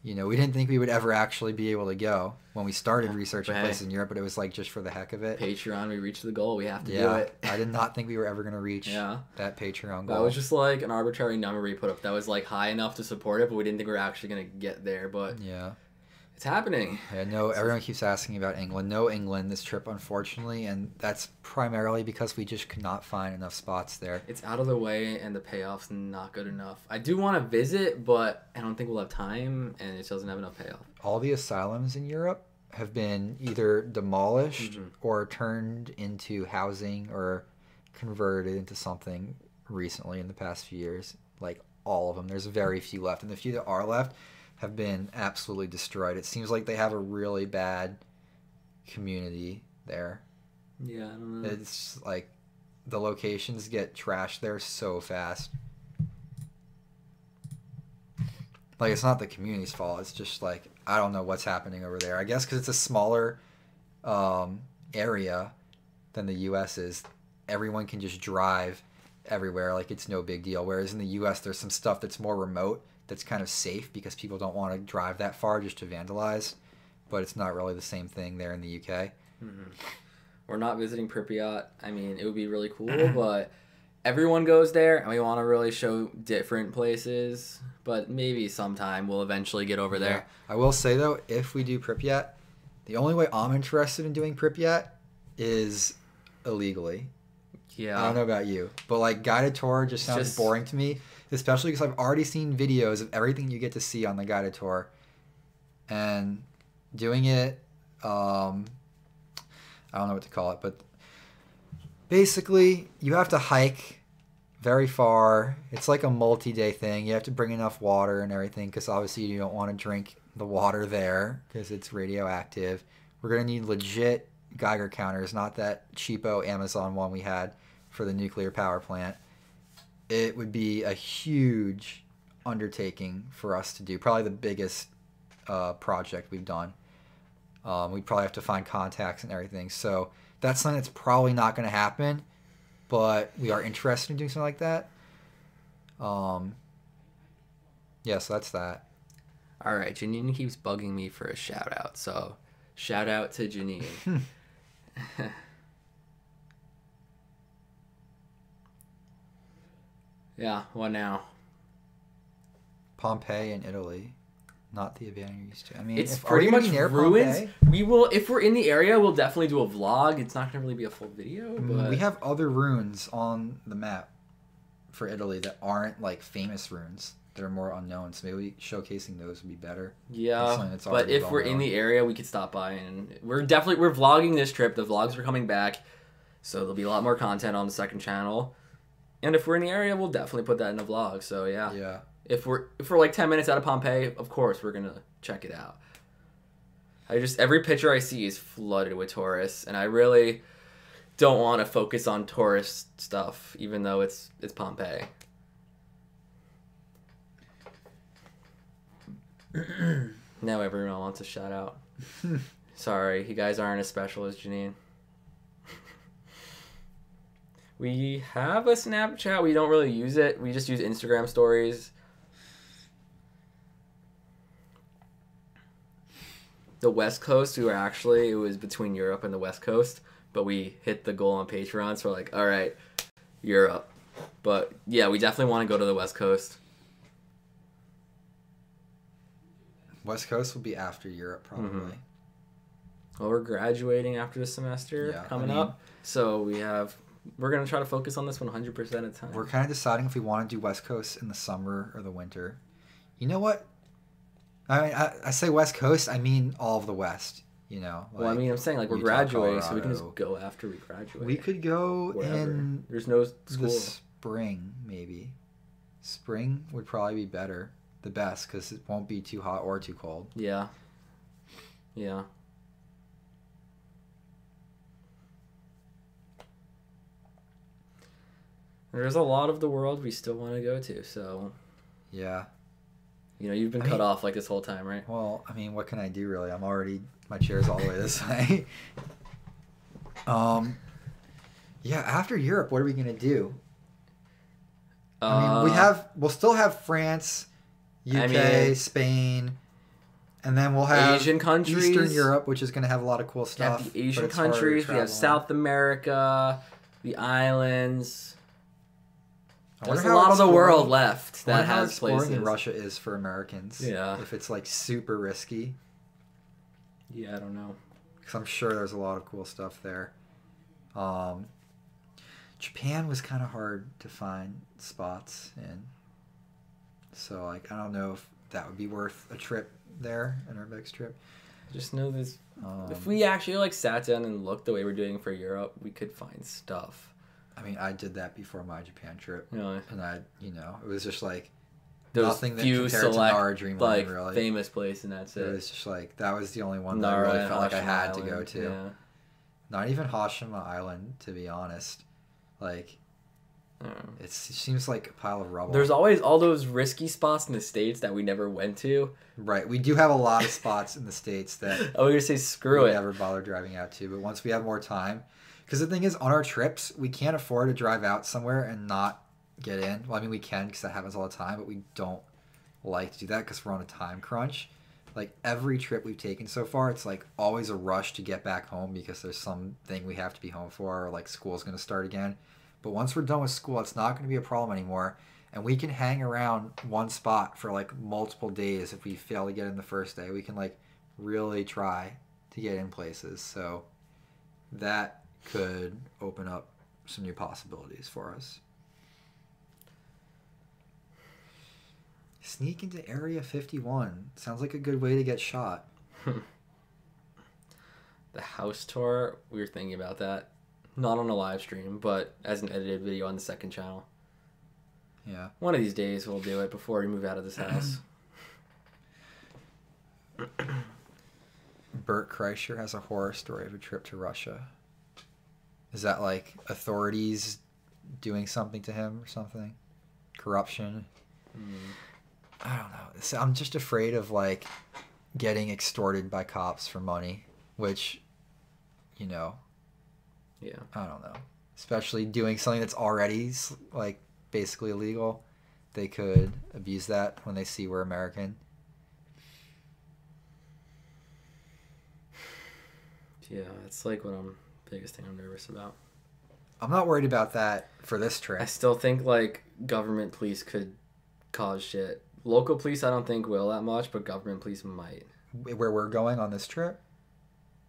You know, we didn't think we would ever actually be able to go when we started researching But hey. places in Europe, but it was like just for the heck of it. Patreon, we reached the goal. We have to do Yeah, it. I did not think we were ever going to reach Yeah. that Patreon That goal. was just like an arbitrary number we put up that was like high enough to support it, but we didn't think we were actually going to get there. But Yeah. it's happening. Yeah, no, everyone keeps asking about England. No England this trip, unfortunately, and that's primarily because we just could not find enough spots there. It's out of the way and the payoff's not good enough. I do want to visit, but I don't think we'll have time and it doesn't have enough payoff. All the asylums in Europe have been either demolished Mhm. or turned into housing or converted into something recently in the past few years. Like all of them. There's very few left, and the few that are left have been absolutely destroyed. It seems like they have a really bad community there. Yeah, I don't know. It's like the locations get trashed there so fast. Like, it's not the community's fault. It's just like, I don't know what's happening over there. I guess because it's a smaller area than the U.S. is. Everyone can just drive everywhere. Like, it's no big deal. Whereas in the U.S., there's some stuff that's more remote that's kind of safe because people don't want to drive that far just to vandalize. But it's not really the same thing there in the U.K. We're not visiting Pripyat. I mean, it would be really cool, but everyone goes there and we want to really show different places. But maybe sometime we'll eventually get over there. I will say, though, if we do Pripyat, the only way I'm interested in doing Pripyat is illegally. Yeah. I don't know about you, but like guided tour just sounds Just- boring to me, especially because I've already seen videos of everything you get to see on the guided tour, and doing it, I don't know what to call it, but basically you have to hike very far. It's like a multi-day thing. You have to bring enough water and everything because obviously you don't want to drink the water there because it's radioactive. We're going to need legit Geiger counters, not that cheapo Amazon one we had for the nuclear power plant. It would be a huge undertaking for us to do, probably the biggest project we've done. We'd probably have to find contacts and everything. So that's something that's probably not going to happen, but we are interested in doing something like that. Yeah, so that's that. All right. Janine keeps bugging me for a shout out. So shout out to Janine. Yeah, what now? Pompeii in Italy, not the abandoned used to. I mean, It's if, are pretty we gonna much be near ruins. Pompeii? We will, if we're in the area, we'll definitely do a vlog. It's not gonna really be a full video, but We have other ruins on the map for Italy that aren't like famous ruins. They're more unknown, so maybe showcasing those would be better. yeah. something that's But already if well we're in known. the area, we could stop by, and we're vlogging this trip. The vlogs are coming back, so there'll be a lot more content on the second channel. And if we're in the area, we'll definitely put that in a vlog. So yeah. Yeah. If we're like 10 minutes out of Pompeii, of course we're gonna check it out. Every picture I see is flooded with tourists, and I really don't want to focus on tourist stuff, even though it's Pompeii. Now everyone wants a shout out. Sorry, you guys aren't as special as Janine. We have a Snapchat. We don't really use it. We just use Instagram stories. The West Coast, it was between Europe and the West Coast, but we hit the goal on Patreon, so we're like, all right, Europe. But yeah, we definitely want to go to the West Coast. West Coast will be after Europe, probably. Well, we're graduating after the semester Yeah, coming I mean- up, so we're going to try to focus on this 100% of the time. We're kind of deciding if we want to do West Coast in the summer or the winter. You know what? I mean, I say West Coast, I mean all of the West. You know. Well, I mean, I'm saying, like, we're Utah, graduating, so we can Colorado. just go after we graduate. We could go Wherever. in There's no the school. spring, maybe. Spring would probably be better, the best, because it won't be too hot or too cold. Yeah. Yeah. There's a lot of the world we still want to go to, so Yeah. You know, you've been cut off like this whole time, right? Well, I mean, what can I do really? My chair's all the way this way. Yeah, after Europe, what are we gonna do? I mean, we'll still have France, UK, Spain, and then we'll have Asian countries. Eastern Europe, which is gonna have a lot of cool We stuff. have the Asian but it's harder to countries. We have travel in. South America, the islands. I wonder There's a how lot of the exploring- world left I wonder that how has exploring places. in Russia is for Americans. Yeah. If it's like super risky, Yeah, I don't know. because I'm sure there's a lot of cool stuff there. Japan was kind of hard to find spots in, so like I don't know if that would be worth a trip there, an Urbex trip. I just know this. Um, If we actually like sat down and looked the way we're doing for Europe, we could find stuff. I mean, I did that before my Japan trip, You know, and it was just like those nothing that few compared to select Nara Dreamland, like really. famous place, and that's It it. was just like that was the only one that I Nara really and felt like I Hashima had to go Island, to. Yeah. Not even Hashima Island, to be honest. Like, it seems like a pile of rubble. There's always all those risky spots in the States that we never went to. Right, we do have a lot of spots in the States that I was gonna say screw we it. never bother driving out to, but once we have more time, because the thing is, on our trips, we can't afford to drive out somewhere and not get in. Well, I mean, we can because that happens all the time, but we don't like to do that because we're on a time crunch. Like every trip we've taken so far, it's like always a rush to get back home because there's something we have to be home for, or like school's going to start again. But once we're done with school, it's not going to be a problem anymore. And we can hang around one spot for like multiple days. If we fail to get in the first day, we can like really try to get in places. So that could open up some new possibilities for us. Sneak into Area 51. Sounds like a good way to get shot. The house tour, we were thinking about that. Not on a live stream, but as an edited video on the second channel. Yeah. One of these days we'll do it before we move out of this house. Bert Kreischer has a horror story of a trip to Russia. Is that like authorities doing something to him or something? Corruption? I don't know. So I'm just afraid of like getting extorted by cops for money, which, you know, Yeah. I don't know. Especially doing something that's already like basically illegal. They could abuse that when they see we're American. Yeah, it's like what biggest thing I'm nervous about. I'm not worried about that for this trip. I still think like government police could cause shit. Local police I don't think will that much, but government police might. Where we're going on this trip?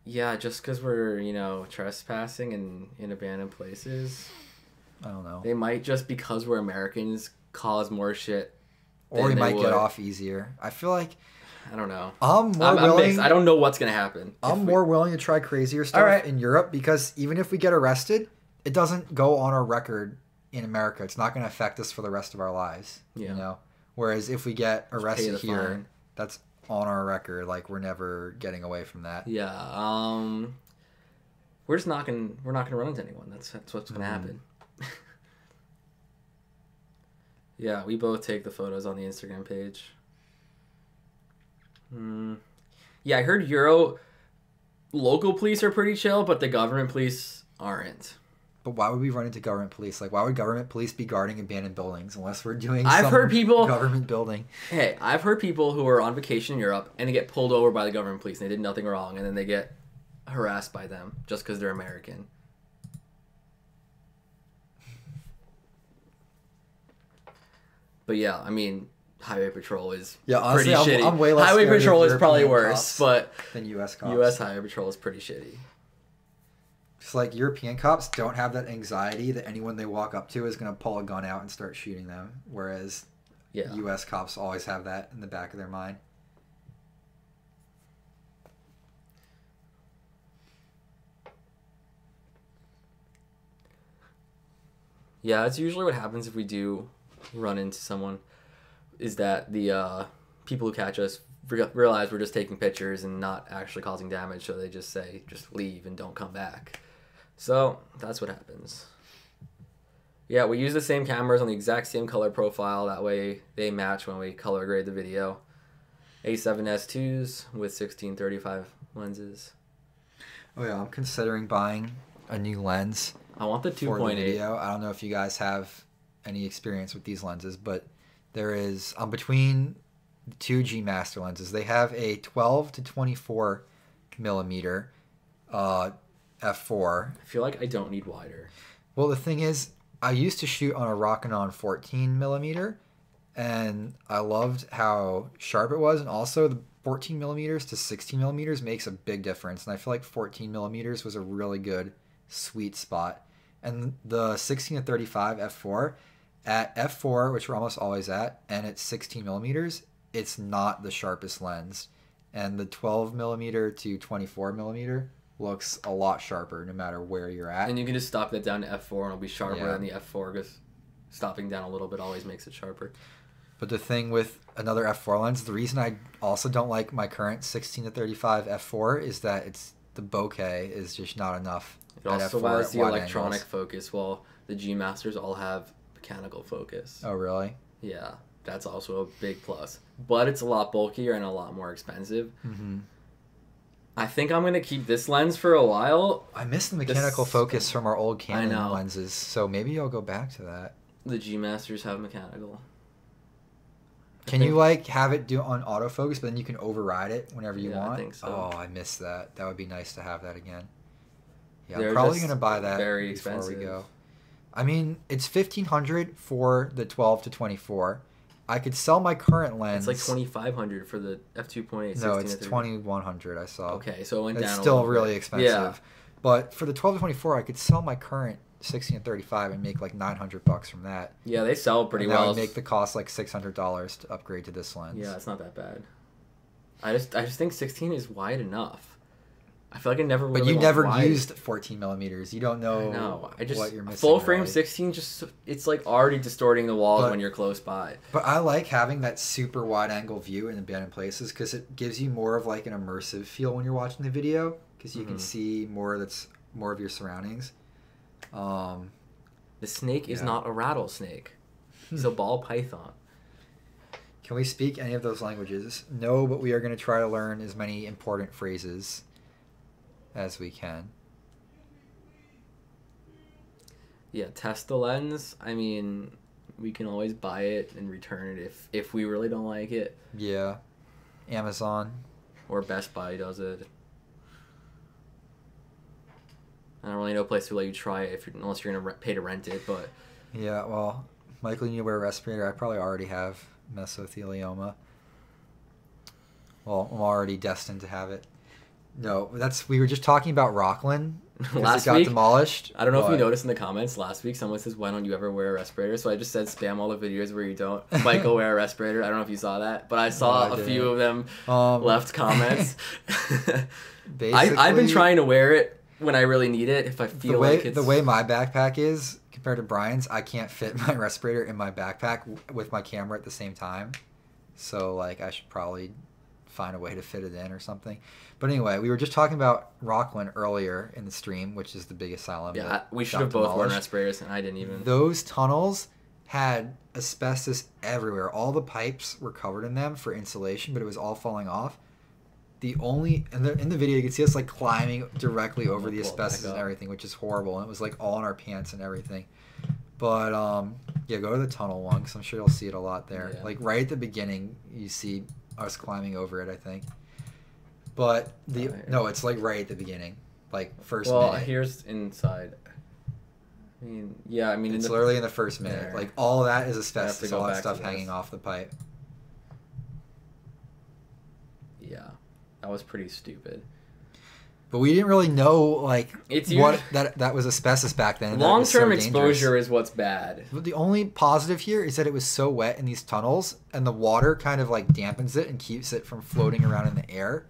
Yeah, just because we're, you know, trespassing in abandoned places. I don't know. They might, just because we're Americans, cause more shit. Or we than they might get would. off easier. I feel like I don't know. I'm more I'm willing. mixed. I don't know what's going to happen. I'm more willing to try crazier stuff Alright. in Europe because even if we get arrested, it doesn't go on our record in America. It's not going to affect us for the rest of our lives. Yeah. You know? Whereas if we get Just pay arrested the here, fine. that's on our record. Like, we're never getting away from that. Yeah. We're just not going to run into anyone. That's what's going to happen. Yeah, we both take the photos on the Instagram page. Yeah, I heard Euro local police are pretty chill, but the government police aren't. But why would we run into government police? Like, why would government police be guarding abandoned buildings unless we're doing I've some heard people- government building? Hey, I've heard people who are on vacation in Europe and they get pulled over by the government police and they did nothing wrong, and then they get harassed by them just because they're American. But yeah, I mean, Highway Patrol is honestly, pretty shitty. I'm way less Highway scared of Patrol is probably European worse, cops but than U.S. cops. U.S. Highway Patrol is pretty shitty. It's like European cops don't have that anxiety that anyone they walk up to is going to pull a gun out and start shooting them, whereas Yeah. U.S. cops always have that in the back of their mind. Yeah, it's usually what happens if we do run into someone, is that the people who catch us realize we're just taking pictures and not actually causing damage, so they just say, just leave and don't come back. So, that's what happens. Yeah, we use the same cameras on the exact same color profile. That way they match when we color grade the video. A7S2s with 1635 lenses. Oh yeah, I'm considering buying a new lens I want the for the 2.8. video. I don't know if you guys have any experience with these lenses, but there is between the two G Master lenses. They have a 12 to 24 millimeter f4. I feel like I don't need wider. Well, the thing is, I used to shoot on a Rokinon 14 millimeter, and I loved how sharp it was, and also the 14 millimeters to 16 millimeters makes a big difference, and I feel like 14 millimeters was a really good sweet spot. And the 16 to 35 f4, at f4, which we're almost always at, and it's 16 millimeters, it's not the sharpest lens, and the 12 millimeter to 24 millimeter looks a lot sharper no matter where you're at. And you can just stop that down to f4 and it'll be sharper Yeah. than the f4 because stopping down a little bit always makes it sharper. But the thing with another f4 lens, the reason I also don't like my current 16 to 35 f4 is that it's the bokeh is just not enough. It at also f4 has at the wide electronic angles. focus, while the G Masters all have mechanical focus. Oh, really? Yeah, that's also a big plus. But it's a lot bulkier and a lot more expensive. Mm-hmm. I think I'm going to keep this lens for a while. I miss the mechanical focus from our old Canon know. lenses, so maybe I'll go back to that. The G Masters have mechanical. Can you like have it do on autofocus, but then you can override it whenever you Yeah, I want? think so. Oh, I miss that. That would be nice to have that again. Yeah, They're I'm probably just gonna buy that very before expensive. we go. I mean, it's $1,500 for the 12 to 24. I could sell my current lens. It's like $2,500 for the f2.8. No, 16 it's to 30. 2,100. I saw. Okay, so it went It's down. a still little bit. really expensive. Yeah. But for the 12 to 24, I could sell my current 16 to 35 and make like $900 from that. Yeah, they sell pretty and that well. would make the cost like $600 to upgrade to this lens. Yeah, it's not that bad. I just think 16 is wide enough. I feel like I never. But really you want never wide. used 14 millimeters. You don't know No, I just what you're missing. full frame really. 16. Just it's like already distorting the walls But- when you're close by. But I like having that super wide angle view in abandoned places because it gives you more of like an immersive feel when you're watching the video because you can Mhm. see more of your surroundings. The snake is Yeah. not a rattlesnake. He's a ball python. Can we speak any of those languages? No, but we are going to try to learn as many important phrases as we can. Yeah, test the lens. I mean, we can always buy it and return it if we really don't like it, Yeah. Amazon. or Best Buy does it. I don't really know a place to let you try it unless you're gonna pay to rent it, but Yeah, well, Michael, you need to wear a respirator. I probably already have mesothelioma. Well, I'm already destined to have it. No, we were just talking about Rockland. 'Cause Last it got week- demolished. I don't know if you but- noticed in the comments last week, someone says, "Why don't you ever wear a respirator?" So I just said, "Spam all the videos where you don't." Michael, wear a respirator. I don't know if you saw that, but I saw No, I a few didn't. of them Um, left comments. Basically, I've been trying to wear it when I really need it. If I feel like it's the way my backpack is compared to Brian's, I can't fit my respirator in my backpack with my camera at the same time. So like I should probably find a way to fit it in or something. But anyway, we were just talking about Rockland earlier in the stream, which is the big asylum. yeah, that we should got have both worn demolished. respirators, and I didn't even. Those tunnels had asbestos everywhere. All the pipes were covered in them for insulation, but it was all falling off. In the video you can see us like climbing directly over the Pull it back asbestos and up. everything, which is horrible, and it was like all in our pants and everything. But yeah, go to the tunnel one because I'm sure you'll see it a lot there. Yeah. Like right at the beginning, you see us climbing over it, I think. But no, it's like right at the beginning, like first Well, minute. here's inside. I mean, yeah, I mean, It's literally in the first minute. There. Like all that is to asbestos, go all that back to stuff this. hanging off the pipe. yeah, that was pretty stupid. But we didn't really know like It's what that was asbestos back then. and that it was so Long-term dangerous. exposure is what's bad. But the only positive here is that it was so wet in these tunnels, and the water kind of like dampens it and keeps it from floating around in the air.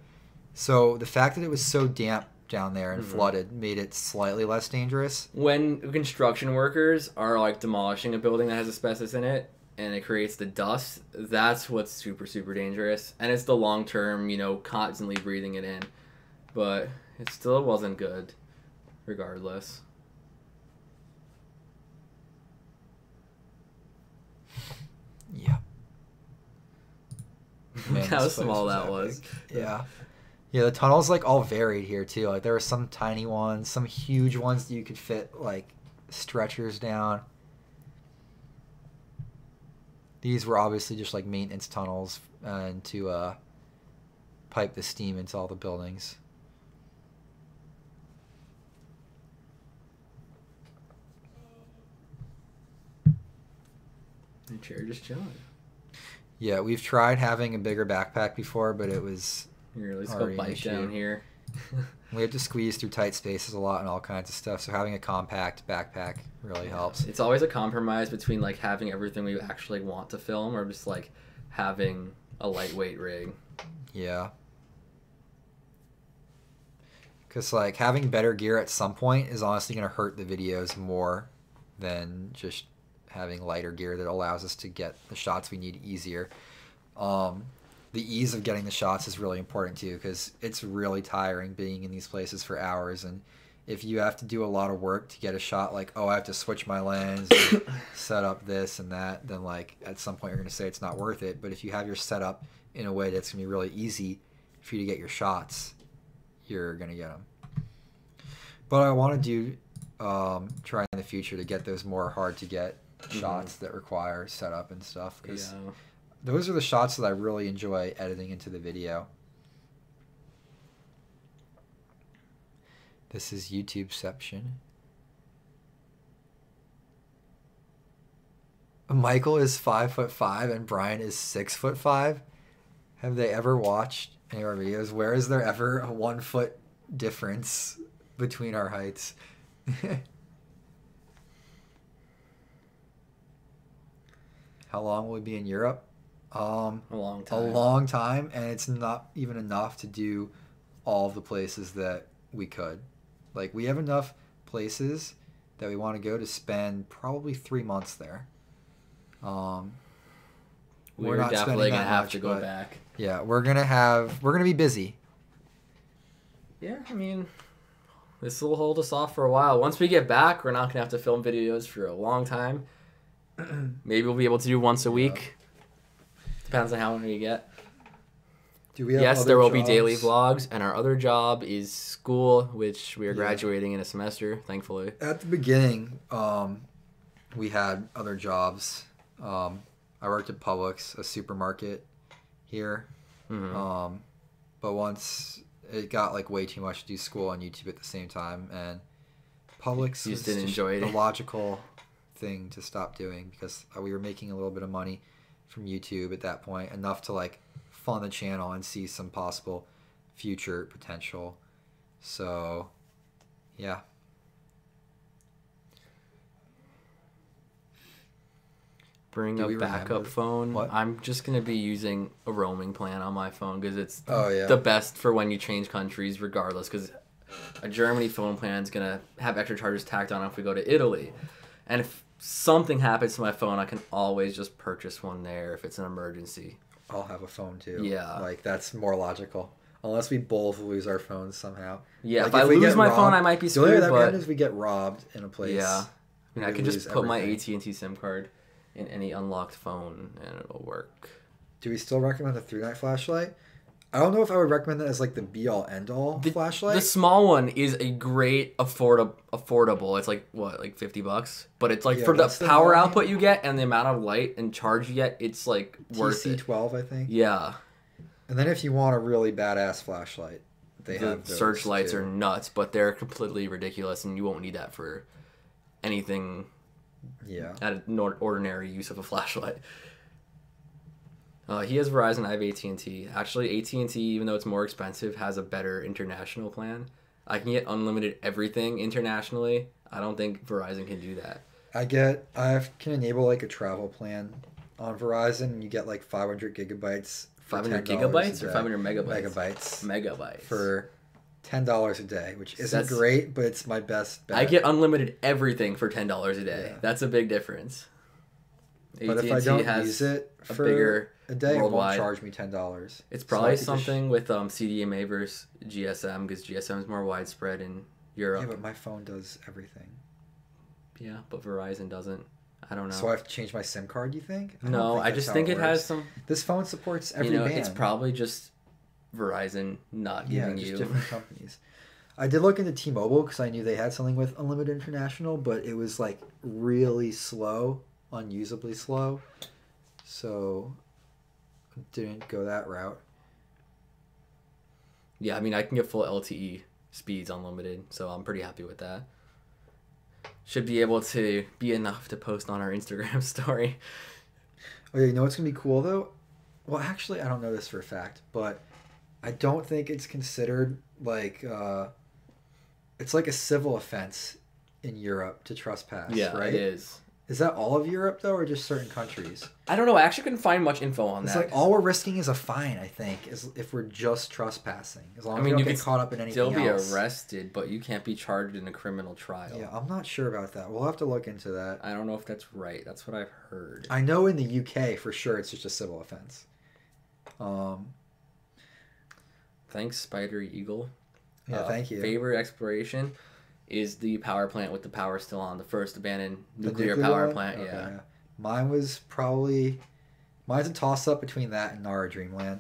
So the fact that it was so damp down there and Mhm. flooded made it slightly less dangerous. When construction workers are like demolishing a building that has asbestos in it and it creates the dust, that's what's super, super dangerous. And it's the long term, constantly breathing it in. But it still wasn't good, regardless. Man, how this place small that epic. was. Yeah. Yeah, the tunnels like all varied here too. Like there were some tiny ones, some huge ones that you could fit like stretchers down. These were obviously just like maintenance tunnels and to pipe the steam into all the buildings. The chair just chilling. Yeah, we've tried having a bigger backpack before, but it was Here, let's already go an bike issue. down here. we have to squeeze through tight spaces a lot and all kinds of stuff. So having a compact backpack really helps. It's always a compromise between like having everything we actually want to film or just like having a lightweight rig. Yeah. Because like having better gear at some point is honestly going to hurt the videos more than just having lighter gear that allows us to get the shots we need easier. The ease of getting the shots is really important too, because it's really tiring being in these places for hours. And if you have to do a lot of work to get a shot, like, oh, I have to switch my lens, and set up this and that, then like at some point you're going to say it's not worth it. But if you have your setup in a way that's going to be really easy for you to get your shots, you're going to get them. But I want to do try in the future to get those more hard to get shots that require setup and stuff, because those are the shots that I really enjoy editing into the video. This is YouTubeception. Michael is 5'5" and Brian is 6'5". Have they ever watched any of our videos? Where is there ever a 1 foot difference between our heights? How long will we be in Europe? A long time. A long time, and it's not even enough to do all of the places that we could. Like, we have enough places that we want to go to spend probably 3 months there. We're not definitely spending gonna that have much, to go but back. Yeah, we're gonna be busy. Yeah, I mean, this will hold us off for a while. Once we get back, we're not gonna have to film videos for a long time. Maybe we'll be able to do once a week. Depends on how many we get. Do we have Yes, other there will be jobs? daily vlogs, and our other job is school, which we are graduating in a semester, thankfully. At the beginning, we had other jobs. I worked at Publix, a supermarket here. Mm-hmm. But once it got like way too much to do school and YouTube at the same time, and Publix You was just didn't enjoy it. the logical thing to stop doing, because we were making a little bit of money from YouTube at that point, enough to like fund the channel and see some possible future potential. So, yeah. Bring Do a we backup remember? phone. What? I'm just going to be using a roaming plan on my phone because it's Yeah. the best for when you change countries regardless, because a Germany phone plan is going to have extra charges tacked on if we go to Italy. And if something happens to my phone, I can always just purchase one there if it's an emergency. I'll have a phone too. Yeah. Like, that's more logical. Unless we both lose our phones somehow. Yeah, Like, if I we lose get my phone, robbed- I might be The only way screwed, that but happens is we get robbed in a place. yeah. I mean, I We could just lose put my everything. AT&T SIM card in any unlocked phone and it'll work. Do we still recommend the 3-night flashlight? I don't know if I would recommend that as like the be-all, end-all flashlight. The small one is a great affordable. It's like what, like $50, but it's like Yeah, for the what's the power volume? output you get and the amount of light and charge you get, it's like worth it. TC12, I think. Yeah, And then if you want a really badass flashlight, they the have those searchlights too. are nuts, but they're completely ridiculous, and you won't need that for anything Yeah. at an ordinary use of a flashlight. He has Verizon, I have AT&T. Actually, AT&T, even though it's more expensive, has a better international plan. I can get unlimited everything internationally. I don't think Verizon can do that. I can enable like a travel plan on Verizon, and you get like 500 gigabytes. For 500 $10 gigabytes a or day. 500 megabytes? Megabytes. Megabytes. For $10 a day, which isn't That's- great, but it's my best bet. I get unlimited everything for $10 a day. Yeah. That's a big difference. But if I AT&T don't has use it a for bigger a day, it worldwide. won't charge me $10. It's So probably I could just- something with CDMA versus GSM, because GSM is more widespread in Europe. Yeah, but my phone does everything. Yeah, but Verizon doesn't. I I don't know. So I have to change my SIM card, you think? No, I just think it has some. This phone supports every band. It's probably just Verizon not giving just you. different companies. I did look into T-Mobile because I knew they had something with Unlimited International, but it was like really slow, unusably slow. So didn't go that route. Yeah, I mean, I can get full LTE speeds unlimited, so I'm pretty happy with that. Should be able to be enough to post on our Instagram story. Oh yeah, you know what's gonna be cool though? Well, actually, I don't know this for a fact, but I don't think it's considered like it's like a civil offense in Europe to trespass. Yeah, right? it is. Is that all of Europe though, or just certain countries? I don't know. I actually couldn't find much info on It's that. like all we're risking is a fine. I think is if we're just trespassing. As long as we don't get caught up in anything else. Still be else. arrested, but you can't be charged in a criminal trial. Yeah, I'm not sure about that. We'll have to look into that. I don't know if that's right. That's what I've heard. I know in the UK for sure it's just a civil offense. Thanks, Spider Eagle. Yeah, thank you. Favorite exploration is the power plant with the power still on. The first abandoned nuclear nuclear power one? plant. Okay, Yeah. Mine's a toss up between that and Nara Dreamland.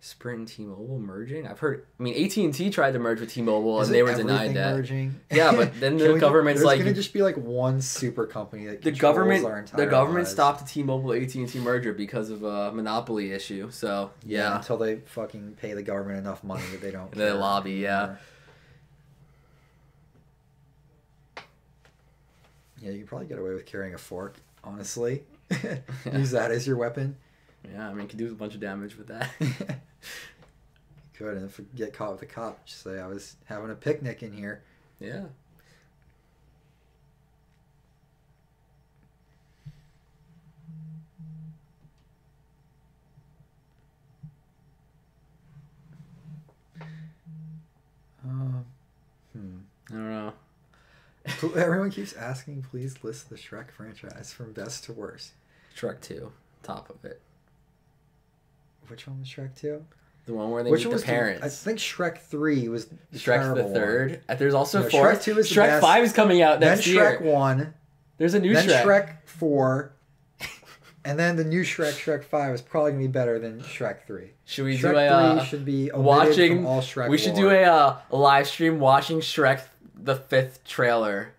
Sprint and T-Mobile merging. I've heard. I mean, AT&T tried to merge with T-Mobile Is and they it were denied everything that. Merging? Yeah, but then the government's there's like, gonna just be like one super company that the controls our entire the government lives. stopped the T-Mobile AT&T merger because of a monopoly issue. So yeah, until they fucking pay the government enough money that they don't. They lobby. Yeah. Yeah, you can probably get away with carrying a fork, honestly. Use that as your weapon. Yeah, I mean, you can do a bunch of damage with that. You could, and if you get caught with a cop, just say, I was having a picnic in here. Yeah. I don't know. Everyone keeps asking, please list the Shrek franchise from best to worst. Shrek 2, top of it. Which one was Shrek 2? The one where they Which meet one the parents. I think Shrek 3 was the Shrek's the third. There's also No, 4. Shrek 2 is the Shrek best. 5 is coming out Then next year. Shrek 1. There's a new then Shrek. Shrek 4. And then the new Shrek 5, is probably going to be better than Shrek 3. Should we Shrek do a 3 should be omitted watching from all Shrek We should lore. do a live stream watching Shrek the 5th trailer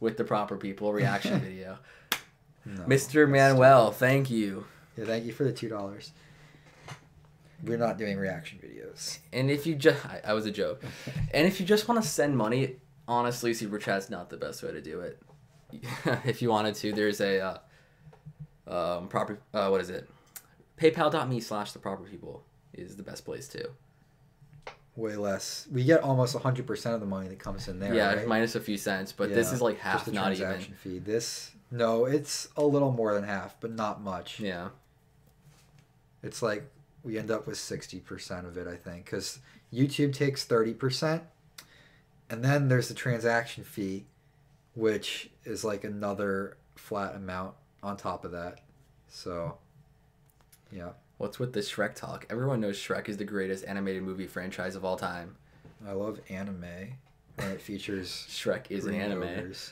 with the proper people reaction video. No, Mr. Manuel, thank you. Yeah, thank you for the $2. We're not doing reaction videos. And if you just I was a joke. And if you just want to send money, honestly, super chat's not the best way to do it. If you wanted to, there's a proper what is it? PayPal.me/the proper people is the best place too. Way less. We get almost 100% of the money that comes in there. Yeah, right? minus a few cents, but this is like half, just the not even. transaction fee. No, it's a little more than half, but not much. Yeah. It's like we end up with 60% of it, I think, because YouTube takes 30%, and then there's the transaction fee, which is like another flat amount on top of that. So, yeah. What's with this Shrek talk? Everyone knows Shrek is the greatest animated movie franchise of all time. I love anime when it features Shrek is an green anime. ogres.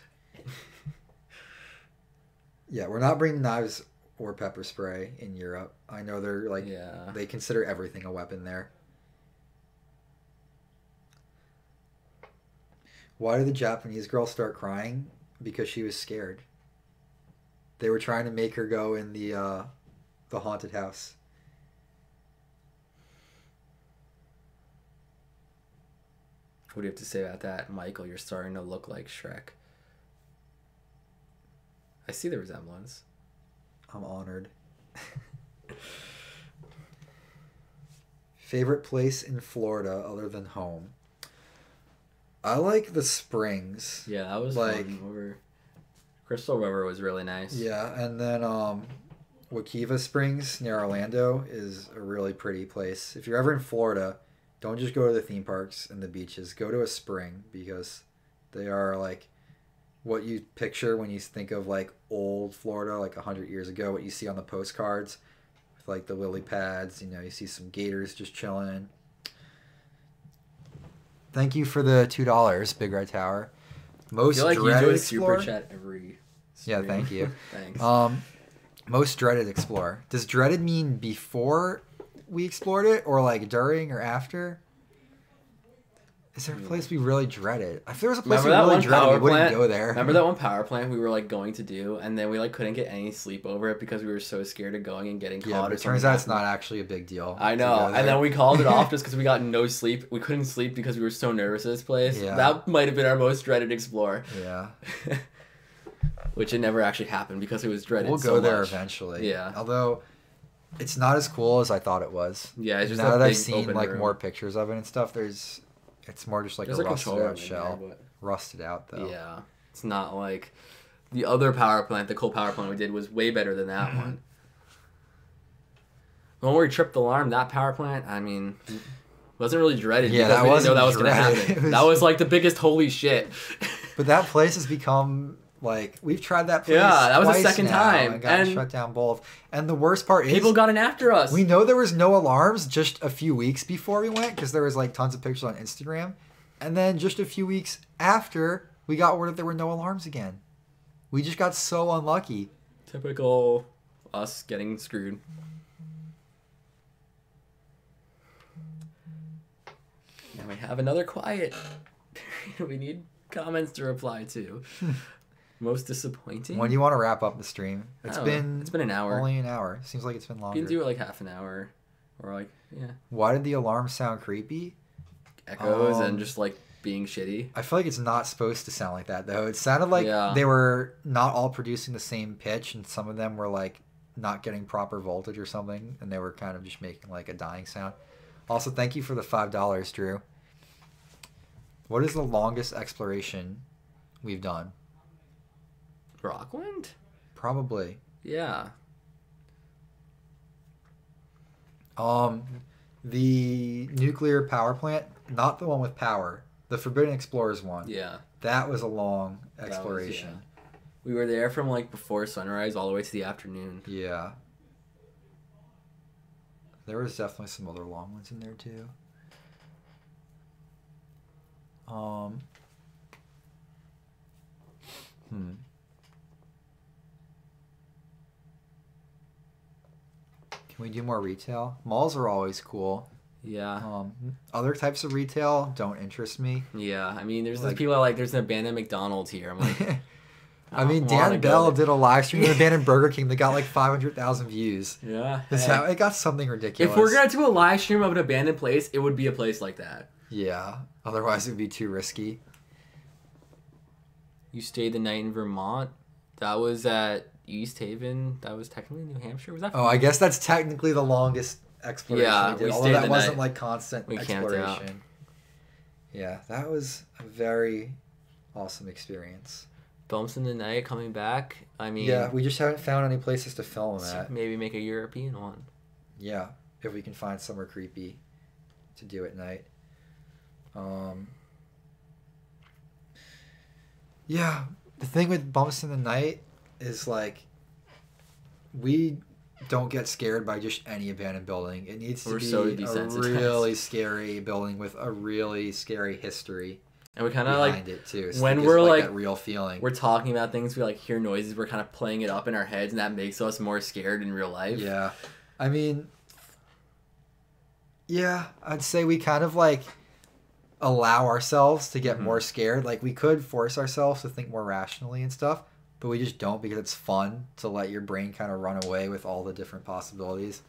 Yeah, we're not bringing knives or pepper spray in Europe. I know they're like, they consider everything a weapon there. Why did the Japanese girl start crying? Because she was scared. They were trying to make her go in the haunted house. What do you have to say about that, Michael? You're starting to look like Shrek. I see the resemblance. I'm honored. Favorite place in Florida other than home? I like the Springs. Yeah, that was like fun. Over Crystal River was really nice. Yeah, and then Wakiva Springs near Orlando is a really pretty place. If you're ever in Florida, don't just go to the theme parks and the beaches. Go to a spring because they are like what you picture when you think of like old Florida, like 100 years ago, what you see on the postcards with like the lily pads. You know, you see some gators just chilling. Thank you for the $2, Big Red Tower. Most I feel like you dreaded do a explore? super chat every Yeah, thank you. Thanks. Most dreaded explore. Does dreaded mean before we explored it, or like during or after? Is there a place we really dreaded? If there was a place Remember we that really one dreaded, power we wouldn't plant? go there. Remember that one power plant we were like going to do, and then we like couldn't get any sleep over it because we were so scared of going and getting caught. Yeah, but or it turns something out it's happened. not actually a big deal. I to know, go and there. then we called it off just because we got no sleep. We couldn't sleep because we were so nervous at this place. Yeah. That might have been our most dreaded explore. Yeah. Which it never actually happened because it was dreaded. We'll so go there much. eventually. Yeah. Although it's not as cool as I thought it was. Yeah, it's just now a that I've big seen open like room. more pictures of it and stuff, it's more just like There's a a rusted control room out in shell. there, but Rusted out though. yeah, it's not like the other power plant. The coal power plant we did was way better than that one. The one where we tripped the alarm, that power plant, I mean, wasn't really dreaded Yeah, because that we didn't know wasn't that was going to dreaded. happen. It was- That was like the biggest holy shit. But that place has become like we've tried that place. Yeah, that was the twice second now time, and got and shut down both. And the worst part is People got in after us. we know there was no alarms just a few weeks before we went because there was like tons of pictures on Instagram, and then just a few weeks after we got word that there were no alarms again. We just got so unlucky. Typical us getting screwed. Now we have another quiet. We need comments to reply to. Most disappointing? When do you want to wrap up the stream? It's I don't been know. It's been an hour. only an hour. Seems like it's been You longer. can do it like half an hour. Or like, yeah. Why did the alarm sound creepy? Echoes and just like being shitty. I feel like it's not supposed to sound like that though. It sounded like Yeah. they were not all producing the same pitch, and some of them were like not getting proper voltage or something, and they were kind of just making like a dying sound. Also, thank you for the $5, Drew. What is the longest exploration we've done? Rockland? Probably. Yeah. The nuclear power plant, not the one with power. The Forbidden Explorers one. Yeah. That was a long That was, exploration. yeah. We were there from like before sunrise all the way to the afternoon. Yeah. There was definitely some other long ones in there too. Can we do more retail? Malls are always cool. Yeah. Other types of retail don't interest me. Yeah. I mean, there's Like- these people that are like, there's an abandoned McDonald's here. I'm like, I mean, don't wanna Dan go Bell there. did a live stream of abandoned Burger King that got like 500,000 views. yeah. That's hey. how it got something ridiculous. If we're going to do a live stream of an abandoned place, it would be a place like that. Yeah. Otherwise, it would be too risky. You stayed the night in Vermont. That was at East Haven. That was technically New Hampshire. Was that? Oh, I guess that's technically the longest exploration Yeah, we did. we Although stayed that the wasn't night. like constant We camped out. exploration. Yeah, that was a very awesome experience. Bumps in the night coming back. I mean, Yeah, we just haven't found any places to film at. maybe make a European one. Yeah, if we can find somewhere creepy to do at night. Yeah, the thing with bumps in the night is like we don't get scared by just any abandoned building. It needs to We're be so a desensitized. really scary building with a really scary history And we kind of behind like, it too. So when it gives, we're, like, that real feeling. we're talking about things, we like hear noises, we're kind of playing it up in our heads, and that makes us more scared in real life. Yeah. I mean, yeah, I'd say we kind of like allow ourselves to get more scared. Like we could force ourselves to think more rationally and stuff, but we just don't because it's fun to let your brain kind of run away with all the different possibilities.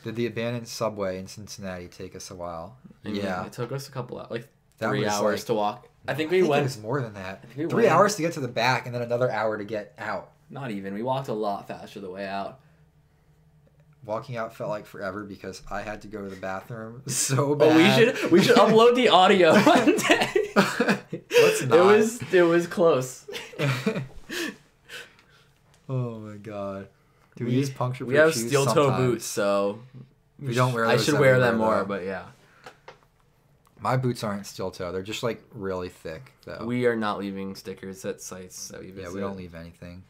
Did the abandoned subway in Cincinnati take us a while? I mean, Yeah. It took us a couple hours, like That 3 was, hours like- to walk. I think I we think went, it was more than that. think we 3 went- hours to get to the back and then another hour to get out. not even, we walked a lot faster the way out. Walking out felt like forever because I had to go to the bathroom so Oh, bad. we should upload the audio one day. Let's not. It was close. Oh my god. Do we, We- use puncture We proof have shoes steel toe sometimes? boots, so We don't wear I those should wear them everywhere, more, though. but yeah. My boots aren't steel toe. They're just like really thick though. We are not leaving stickers at sites that we visit. yeah, we don't leave anything.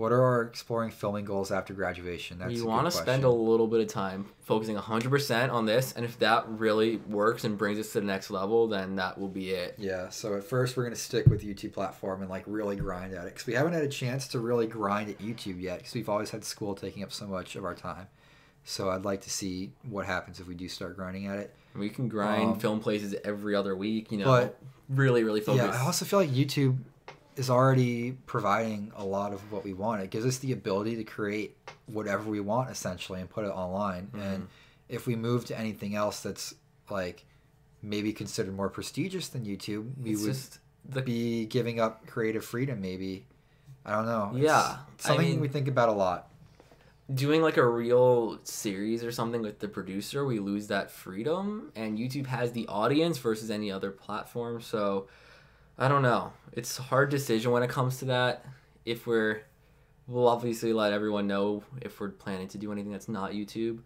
What are our exploring filming goals after graduation? That's We a want good to spend a question. little bit of time focusing 100% on this, and if that really works and brings us to the next level, then that will be it. Yeah, so at first we're going to stick with YouTube platform and like really grind at it because we haven't had a chance to really grind at YouTube yet because we've always had school taking up so much of our time. So I'd like to see what happens if we do start grinding at it. We can grind film places every other week, you know, but- really, really focus. Yeah, I also feel like YouTube is already providing a lot of what we want. It gives us the ability to create whatever we want essentially and put it online. Mm-hmm. And if we move to anything else that's like maybe considered more prestigious than YouTube, we It's would just the be giving up creative freedom maybe. I don't know. It's Yeah, something I mean- we think about a lot. doing like a real series or something with the producer, we lose that freedom, and YouTube has the audience versus any other platform. So I don't know. It's a hard decision when it comes to that. If we'll obviously let everyone know if we're planning to do anything that's not YouTube.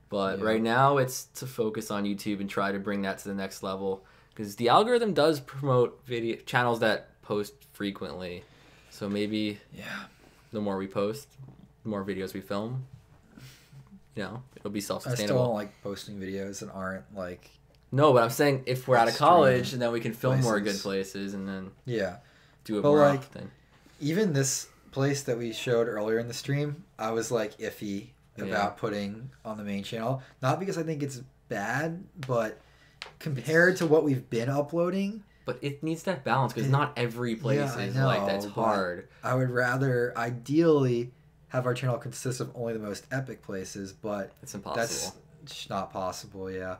But Yeah. right now it's to focus on YouTube and try to bring that to the next level, because the algorithm does promote video channels that post frequently. So maybe Yeah. the more we post, the more videos we film, it'll be I still self-sustainable. don't like posting videos that aren't like No, but I'm saying if we're out of Extreme college, and then we can film more good places. places and then yeah. do it But, more like, often. Even this place that we showed earlier in the stream, I was like iffy Yeah. about putting on the main channel. Not because I think it's bad, but compared to what we've been uploading, But it needs that balance, because It- not every place Yeah, I is like that's know, but- hard. I would rather ideally have our channel consist of only the most epic places, but It's impossible. that's just not possible, yeah.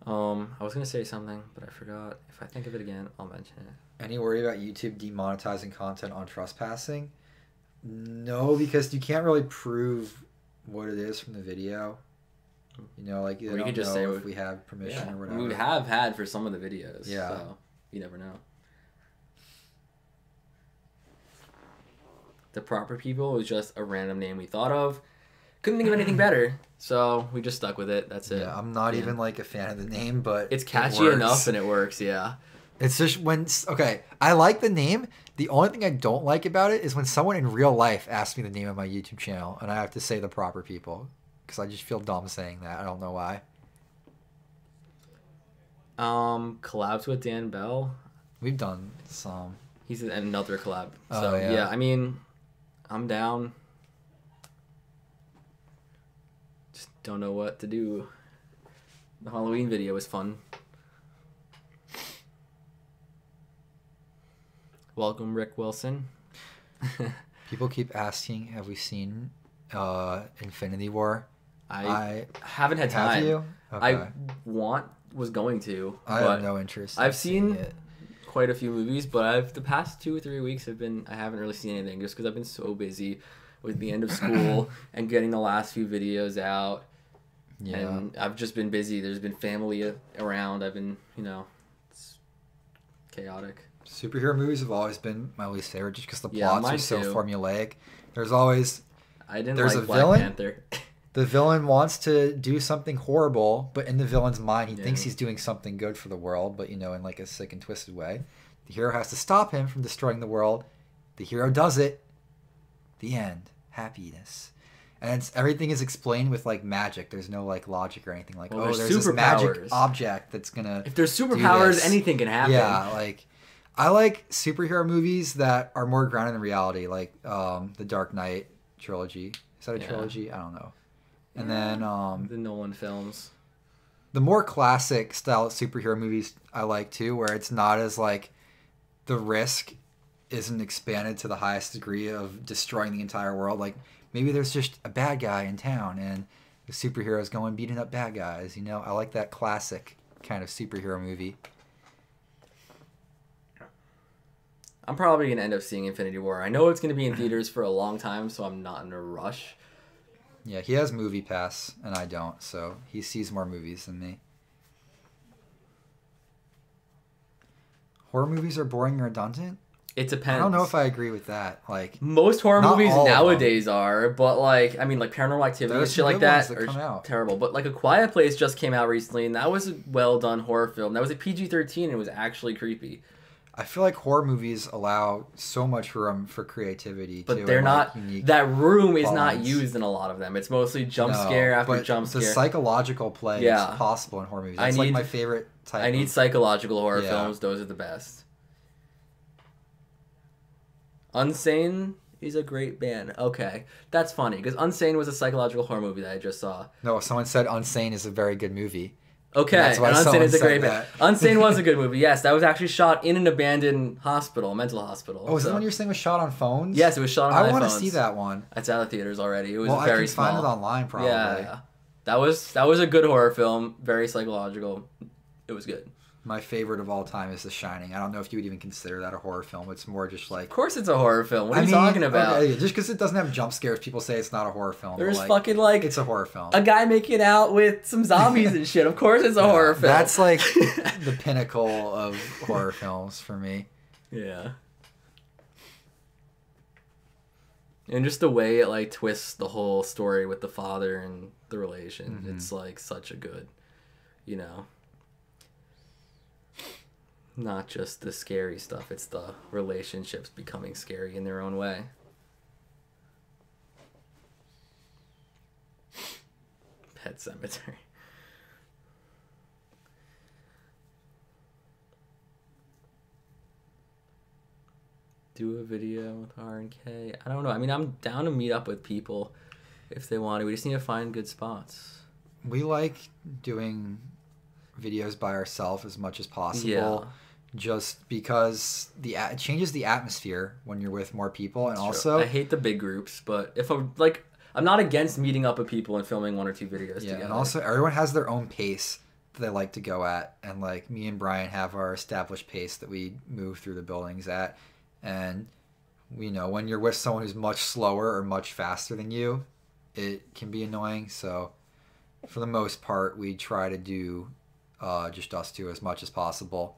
I was gonna say something, but I forgot. If I think of it again, I'll mention it. Any worry about YouTube demonetizing content on trespassing? No, because you can't really prove what it is from the video. You know, like you Or you don't could just know say if what- we have permission Yeah, or whatever. we have had for some of the videos. Yeah. So you never know. The Proper People was just a random name we thought of. Couldn't think of anything better, so we just stuck with it. That's it. Yeah, I'm not Yeah. even like a fan of the name, but It's it catchy works. enough and it works. Yeah. It's just when okay, I like the name. The only thing I don't like about it is when someone in real life asks me the name of my YouTube channel and I have to say The Proper People because I just feel dumb saying that. I don't know why. Collabs with Dan Bell. We've done some. He's another collab. Oh, So yeah. yeah, I mean, I'm down. Just don't know what to do. The Halloween video was fun. Welcome, Rick Wilson. People keep asking, have we seen Infinity War? I haven't had time. Have you? Okay. Was going to. I but have no interest. in I've seeing seen it. quite a few movies, but the past 2 or 3 weeks I haven't really seen anything, just because I've been so busy with the end of school and getting the last few videos out. Yeah. And I've just been busy. There's been family around. I've been, it's chaotic. Superhero movies have always been my least favorite just because the Yeah, plots mine are so too. formulaic. There's always I didn't There's like a Black villain? Panther. the villain wants to do something horrible, but in the villain's mind, he Yeah. thinks he's doing something good for the world, but in like a sick and twisted way. The hero has to stop him from destroying the world. The hero does it. The end. Happiness. And everything is explained with like magic. There's no like logic or anything like, Well, oh, there's there's this magic superpowers. object that's gonna. If there's do superpowers, this. anything can happen. Yeah, like I like superhero movies that are more grounded in reality, like the Dark Knight trilogy. Is that a Yeah. trilogy? I don't know. And then The Nolan films. the more classic style superhero movies I like too, where it's not as like the risk isn't expanded to the highest degree of destroying the entire world. Like maybe there's just a bad guy in town and the superheroes going beating up bad guys. You know, I like that classic kind of superhero movie. I'm probably going to end up seeing Infinity War. I know it's going to be in theaters for a long time, so I'm not in a rush. Yeah, he has Movie Pass and I don't, so he sees more movies than me. Horror movies are boring and redundant? It depends. I don't know if I agree with that. Like, Most horror Not movies all of them. nowadays are, but like, I mean, like Paranormal Activity and There's shit some like good ones that that are come out. terrible. But like A Quiet Place just came out recently, and that was a well done horror film. That was a PG-13 and it was actually creepy. I feel like horror movies allow so much room for creativity, But too, they're and, not. unique That room is not bonds. used in a lot of them. It's mostly jump No, scare after but jump the scare. psychological play Yeah. is possible in horror movies. I That's like need- my favorite type. I need of, psychological horror Yeah. films. Those are the best. Unsane is a great band. Okay, that's funny because Unsane was a psychological horror movie that I just saw. No, someone said Unsane is a very good movie. Okay, That's why and Unsane someone is a said great band. Unsane was a good movie. Yes, that was actually shot in an abandoned hospital, mental hospital. Oh, is so- that one you're saying was shot on phones? Yes, it was shot on I want to see that one. It's out of theaters already. It was Well, I very can small. find it online probably. Yeah, that was a good horror film. Very psychological. It was good. My favorite of all time is The Shining. I don't know if you would even consider that a horror film. It's more just like... Of course, it's a horror film. What are you talking about? Okay, just because it doesn't have jump scares, people say it's not a horror film. There's but, fucking like it's a horror film. a guy making out with some zombies and shit. Of course, it's a horror film. That's like the pinnacle of horror films for me. Yeah. And just the way it like twists the whole story with the father and the relation. Mhm. It's like such a good, you know. Not just the scary stuff, it's the relationships becoming scary in their own way. Pet Cemetery. Do a video with R&K. I don't know. I mean, I'm down to meet up with people if they want to. We just need to find good spots. We like doing videos by ourselves as much as possible. Yeah. Just because it changes the atmosphere when you're with more people, and True. also I hate the big groups, but if I'm like, I'm not against meeting up with people and filming 1 or 2 videos together. and also everyone has their own pace that they like to go at, and like me and Brian have our established pace that we move through the buildings at, and when you're with someone who's much slower or much faster than you, it can be annoying. So for the most part, we try to do just us two as much as possible.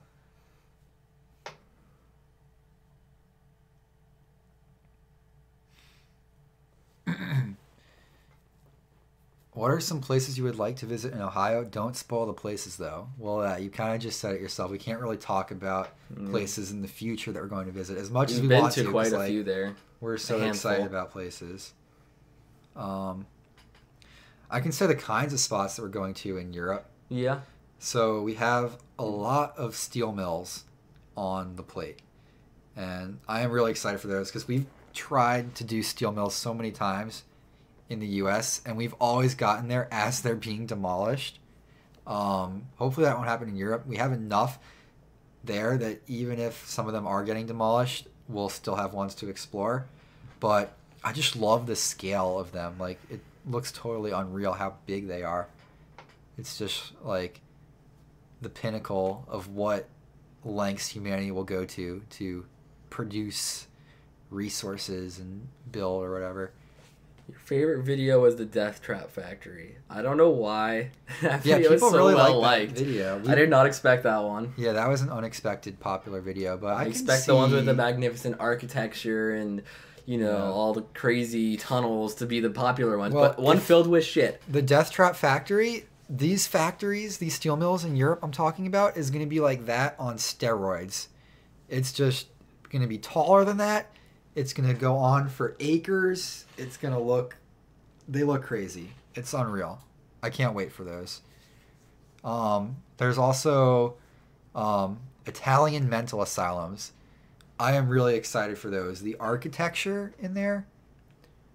What are some places you would like to visit in Ohio? Don't spoil the places, though. Well, you kind of just said it yourself. We can't really talk about places in the future that we're going to visit as much as We've we been want to to. quite 'Cause, a like, few there. we're so handful. excited about places. I can say the kinds of spots that we're going to in Europe. Yeah. So we have a lot of steel mills on the plate. And I am really excited for those because we've tried to do steel mills so many times in the U.S. and we've always gotten there as they're being demolished. Hopefully that won't happen in Europe. We have enough there that even if some of them are getting demolished, we'll still have ones to explore. But I just love the scale of them. Like, it looks totally unreal how big they are. It's just like the pinnacle of what lengths humanity will go to produce resources and build or whatever. Your favorite video was the Death Trap Factory. I don't know why. That Yeah, video is people so really well like that liked. video. I did not expect that one. Yeah, that was an unexpected popular video, but I can expect see the ones with the magnificent architecture and, Yeah. all the crazy tunnels to be the popular ones. Well, but one filled with shit. the Death Trap Factory. These factories, these steel mills in Europe I'm talking about, is going to be like that on steroids. It's just going to be taller than that. It's going to go on for acres. It's going to look... They look crazy. It's unreal. I can't wait for those. There's also Italian mental asylums. I am really excited for those. The architecture in there,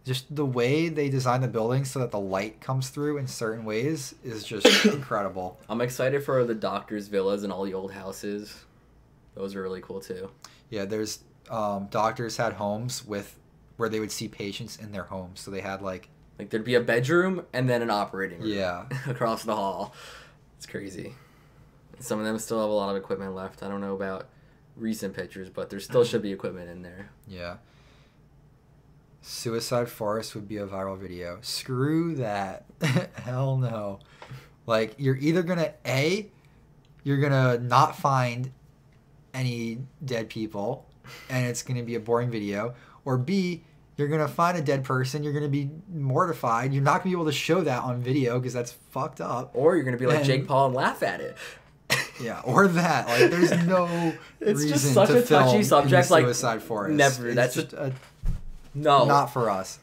just the way they design the buildings so that the light comes through in certain ways is just incredible. I'm excited for the doctors' villas and all the old houses. Those are really cool too. Yeah, there's doctors had homes where they would see patients in their homes. So they had like there'd be a bedroom and then an operating room. Yeah. Across the hall. It's crazy. Some of them still have a lot of equipment left. I don't know about recent pictures, but there still should be equipment in there. Yeah. Suicide Forest would be a viral video. Screw that. Hell no. Like, you're either gonna you're gonna not find any dead people and it's gonna be a boring video, or B, you're gonna find a dead person, you're gonna be mortified, you're not gonna be able to show that on video because that's fucked up. Or you're going to be like And- Jake Paul and laugh at it. Yeah, or that. Like, there's no It's reason just such to a touchy film subject, in the like, Suicide Forest. never. It's That's just No. not for us.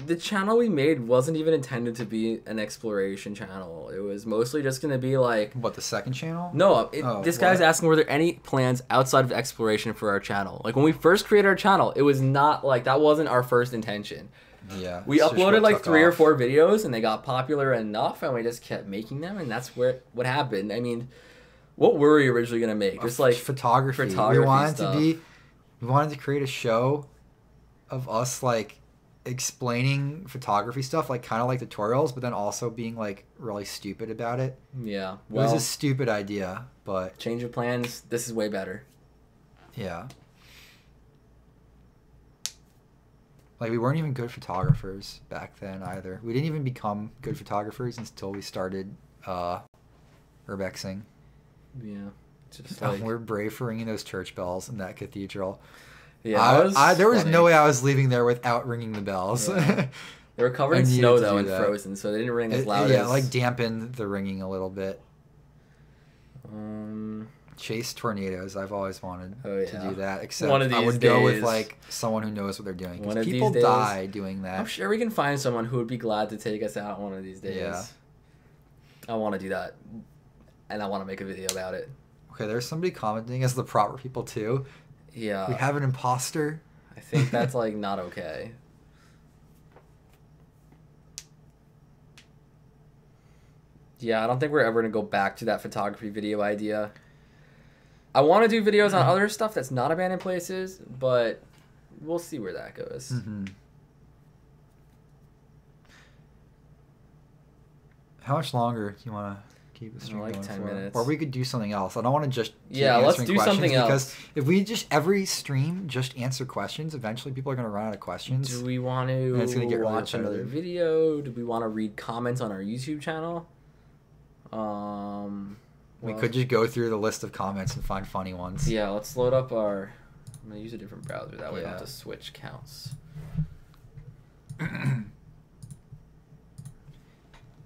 The channel we made wasn't even intended to be an exploration channel. It was mostly just gonna be like, What, the second channel? no, Oh, this guy's what? asking were there any plans outside of exploration for our channel. Like when we first created our channel, it was not like that wasn't our first intention. Yeah. We it's just uploaded what like took 3 or off. 4 videos and they got popular enough and we just kept making them and that's what happened. I mean, what were we originally gonna make? Just like photography. photography We wanted stuff. we wanted to create a show of us like explaining photography stuff, like kind of like tutorials, but then also being like really stupid about it. yeah. It Well, was a stupid idea, but change of plans. This is way better. yeah. Like, we weren't even good photographers back then either. We didn't even become good photographers until we started urbexing. Yeah. Just like We're brave for ringing those church bells in that cathedral. yeah. There was funny. no way I was leaving there without ringing the bells. Yeah. They were covered I in needed snow to though do and that. frozen, so they didn't ring as loud. Yeah, as, like dampened the ringing a little bit. um, Chase tornadoes. I've always wanted Oh, to yeah. do that. Except One of I these would go with days. like someone who knows what they're doing. One Because of these people days. die doing that. I'm sure we can find someone who would be glad to take us out one of these days. Yeah. I want to do that, and I want to make a video about it. Okay, there's somebody commenting as the proper people too. Yeah. We have an imposter. I think that's like not okay. Yeah, I don't think we're ever gonna go back to that photography video idea. I want to do videos on other stuff that's not abandoned places, but we'll see where that goes. Mm-hmm. How much longer do you want to keep the stream Like going 10 for? minutes. Or we could do something else. I don't want to just keep Yeah, let's answering do questions something because else. if we just every stream just answer questions, eventually people are going to run out of questions. Do we want And it's gonna to get really watch another repetitive. video? Do we want to read comments on our YouTube channel? We well, could just go through the list of comments and find funny ones. Yeah, let's load up our. I'm gonna use a different browser. That way I don't have Yeah. to switch counts.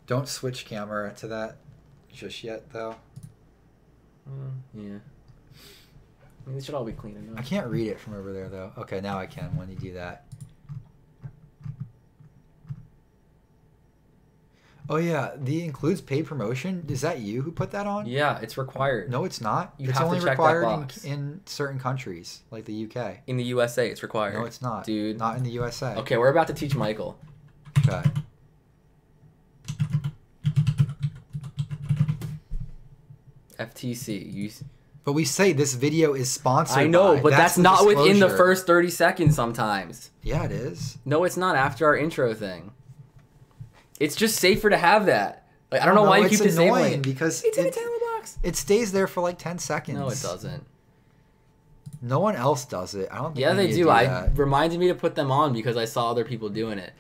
Don't switch camera to that just yet, though. Yeah. I mean, it should all be clean I enough. can't read it from over there, though. Okay, now I can when you do that. Oh, yeah, the includes paid promotion. Is that you who put that on? Yeah, it's required. No, it's not. You It's have to only check that required box. in certain countries, like the UK. In the USA, it's required. No, it's not. Dude. Not in the USA. Okay, we're about to teach Michael. Okay. FTC. But we say this video is sponsored I know, by. but that's the not within the disclosure. first 30 seconds sometimes. Yeah, it is. No, it's not after our intro thing. It's just safer to have that. Like I don't know why you it's keep disabling annoying it. because It's in a it, table box. it stays there for like 10 seconds. No, it doesn't. No one else does it. I don't think Yeah, we they need to do. that. Reminded me to put them on because I saw other people doing it.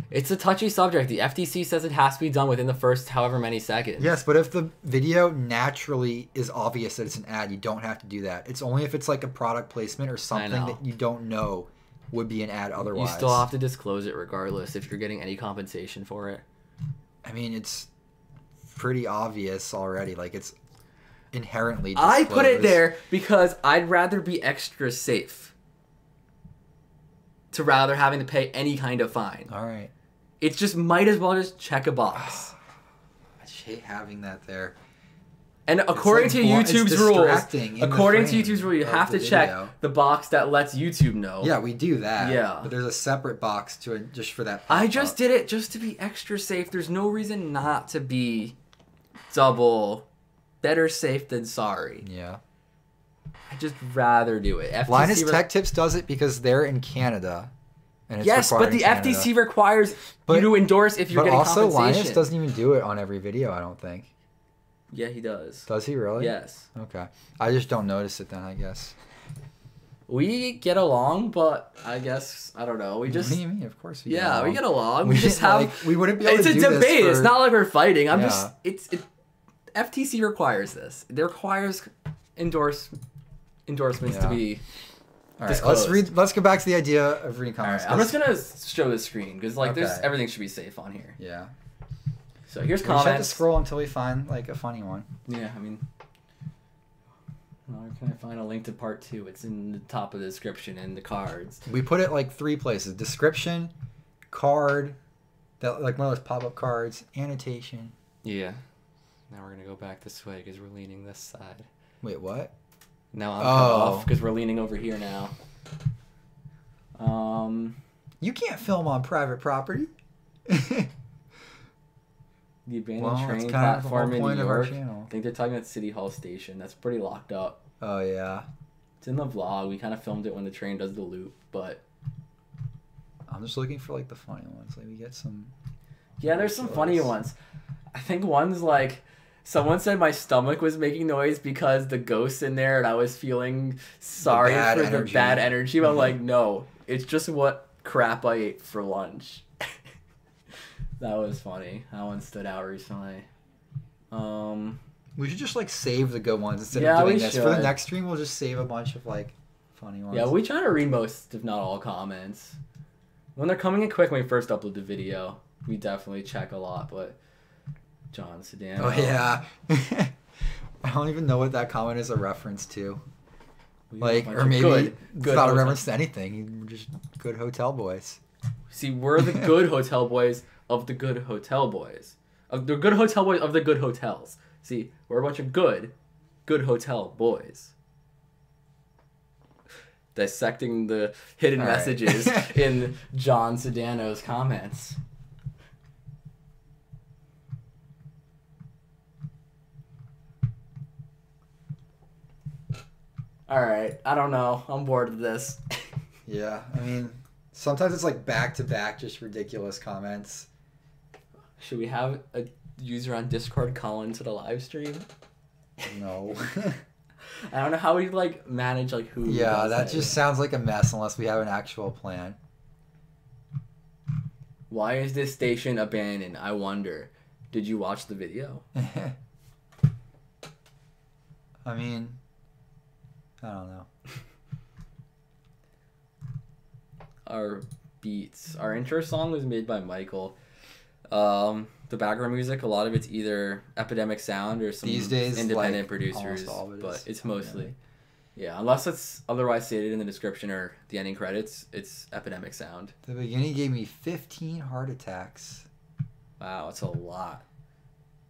It's a touchy subject. The FTC says it has to be done within the first however many seconds. Yes, but if the video naturally is obvious that it's an ad, you don't have to do that. It's only if it's like a product placement or something know. that you don't know would be an ad otherwise. You still have to disclose it regardless if you're getting any compensation for it. I mean, it's pretty obvious already. Like, it's inherently I put it disclosed. there because I'd rather be extra safe to rather having to pay any kind of fine. All right. It's just might as well just check a box. I just hate having that there. And according like to it's YouTube's rules, distracting in the according to frame YouTube's rule, you of have the to check video. the box that lets YouTube know. Yeah, we do that. Yeah. But there's a separate box to it just for that. I pop-up. just did it just to be extra safe. There's no reason not to be double better safe than sorry. Yeah. I'd just rather do it. FTC Linus Tech Tips does it because they're in Canada. And it's yes, required but the in Canada. FTC requires But- you to endorse if you're But getting also, compensation. Linus doesn't even do it on every video, I don't think. Yeah, he does. Does he really? Yes. Okay. I just don't notice it then, I guess. We get along, but I guess, I don't know. We just... What do you mean? Of course we get Yeah, we along. get along. We We just didn't, have... like, we wouldn't be able It's to a do this debate. It's for- not like we're fighting. I'm Yeah. just... FTC requires this. It requires endorsements Yeah. to be All right, Disclosed. let's go back to the idea of reading All right, comments. I'm just gonna show the screen because like there's Okay. everything should be safe on here. Yeah. So here's We just have to comments. scroll until we find like a funny one. Yeah, I mean, where can I find a link to part 2? It's in the top of the description and the cards. We put it like 3 places: description, card, that like one of those pop-up cards, annotation. Yeah. Now we're gonna go back this way because we're leaning this side. Wait, what? Now I'm cut Oh. off because we're leaning over here now. You can't film on private property. The abandoned Well, that's train kind of the whole platform in point New of our York. channel. I think they're talking about City Hall Station. That's pretty locked up. Oh yeah. It's in the vlog. We kind of filmed it when the train does the loop, but I'm just looking for like the funny ones. Like we get some. yeah, there's some funny ridiculous. ones. I think one's like someone said my stomach was making noise because the ghosts in there, and I was feeling sorry bad for the energy. bad energy. But I'm Mhm. like, no, it's just what crap I ate for lunch. That was funny. That one stood out recently. We should just like save the good ones instead Yeah, of doing we this. For the should. next stream, we'll just save a bunch of like funny ones. Yeah, we try to read most, if not all, comments. When they're coming in quick when we first upload the video, we definitely check a lot, but John Sedan. Oh yeah. I don't even know what that comment is a reference to. Like, or maybe good it's not a hotel- reference to anything. We're just good hotel boys. See, we're the good hotel boys of the good hotel boys. Of the good hotel boys of the good hotels. See, we're a bunch of good hotel boys. Dissecting the hidden All right. messages in John Sedano's comments. Alright, I don't know. I'm bored of this. Yeah, I mean, sometimes it's like back to back, just ridiculous comments. Should we have a user on Discord call into the live stream? No. I don't know how we like manage like who. Yeah, does that just sounds like a mess unless we have an actual plan. Why is this station abandoned? I wonder. Did you watch the video? I mean, I don't know. Our beats. Our intro song was made by Michael. The background music, a lot of it's either Epidemic Sound or some These days, independent like, producers, almost all of it but is it's mostly, Epidemic. yeah, unless it's otherwise stated in the description or the ending credits, it's Epidemic Sound. The beginning gave me 15 heart attacks. Wow, that's a lot.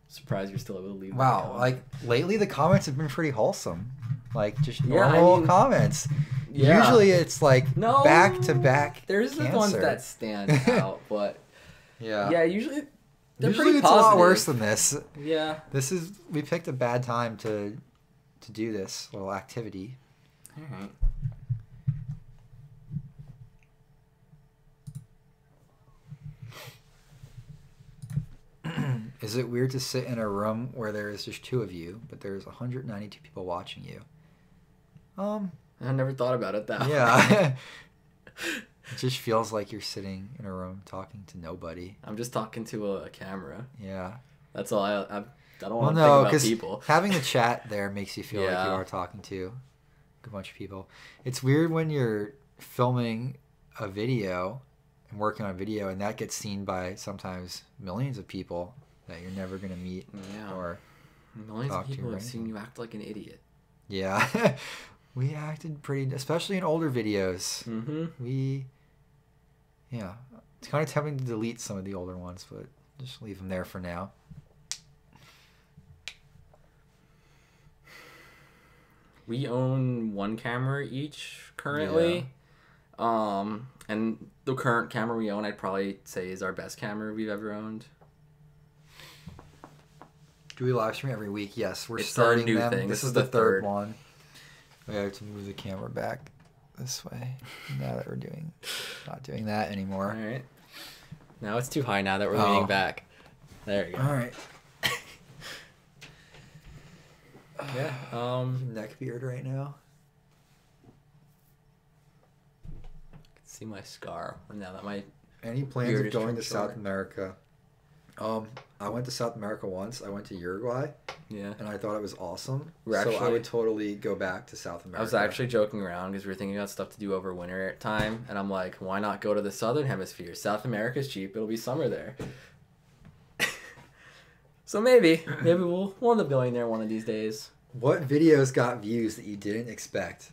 Surprised you're still able to leave. that Wow, going. like lately the comments have been pretty wholesome. Like just Yeah, I normal mean, comments. yeah. Usually it's like No, back to back. There's the ones cancer. that stand out, but Yeah. yeah, usually they're Usually pretty it's a lot positive. worse than this. Yeah. This is we picked a bad time to do this little activity. All right. Is it weird to sit in a room where there is just 2 of you, but there's 192 people watching you? I never thought about it that way. Yeah. It just feels like you're sitting in a room talking to nobody. I'm just talking to a camera. Yeah. That's all. I don't Well, want to no, think about because people. having the chat there makes you feel like Yeah. you are talking to a bunch of people. It's weird when you're filming a video and working on video, and that gets seen by sometimes millions of people that you're never going to meet. Yeah. Or Millions talk of to people you or have seen anything. you act like an idiot. yeah, we acted pretty, especially in older videos. Mm-hmm. Yeah, it's kind of tempting to delete some of the older ones, but just leave them there for now. We own one camera each currently. And the current camera we own, I'd probably say is our best camera we've ever owned. Do we live stream every week? Yes, we're It's a starting new them. thing. This is the third one. We have to move the camera back this way now that we're not doing that anymore. All right. Now it's too high now that we're Oh. leaning back. There you go. All right. Yeah. Neck beard right now. See my scar now that my Any plans Beard of is going trimmed to South short. America? I went to South America once. I went to Uruguay. Yeah. and I thought it was awesome. We're So I actually- would totally go back to South America. I was actually joking around because we were thinking about stuff to do over winter time, and I'm like, why not go to the southern hemisphere? South America's cheap; it'll be summer there. So maybe we'll end up going there one of these days. What videos got views that you didn't expect?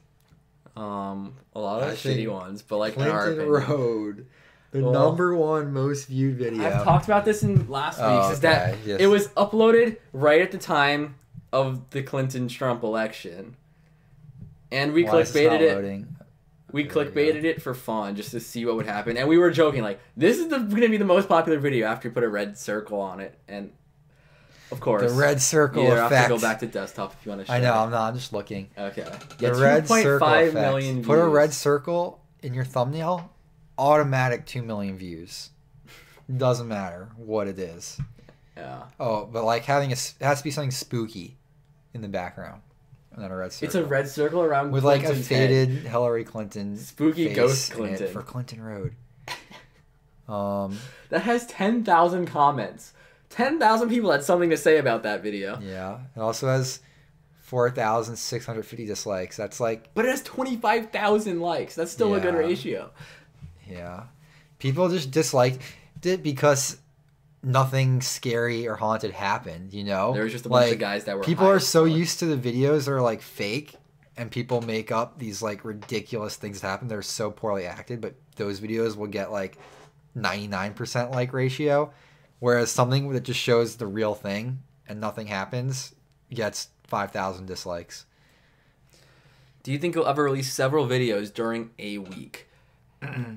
A lot of I think shitty ones, but like in our Clinton opinion. Road, the Well, number one most viewed video. I've talked about this in last week's. Oh, Is that okay, yes. it was uploaded right at the time of the Clinton-Trump election, and we Why is this not clickbaited it. loading? We Okay, there we clickbaited it for fun, just to see what would happen. And we were joking, like, this is going to be the most popular video after you put a red circle on it. And, of course, The red circle you have effect. to go back to desktop if you want to show I know. it. I'm not. I'm just looking. Okay. The Yeah, red circle 2.5 effect. million views. Put a red circle in your thumbnail. Automatic 2 million views. Doesn't matter what it is. Yeah. Oh, but like having it has to be something spooky in the background, and then a red circle. It's a red circle around with like a Clinton's head. faded Hillary Clinton Spooky face ghost in it Clinton. for Clinton Road. That has 10,000 comments. 10,000 people had something to say about that video. Yeah. It also has 4,650 dislikes. That's like, But it has 25,000 likes. That's still a good Yeah. ratio. yeah. People just disliked it because nothing scary or haunted happened, you know? There was just a bunch Like, of guys that were people high are as so fuck. used to the videos that are like fake, and people make up these like ridiculous things that happen. They're so poorly acted, but those videos will get like 99% like ratio, whereas something that just shows the real thing and nothing happens gets 5,000 dislikes. Do you think you'll ever release several videos during a week?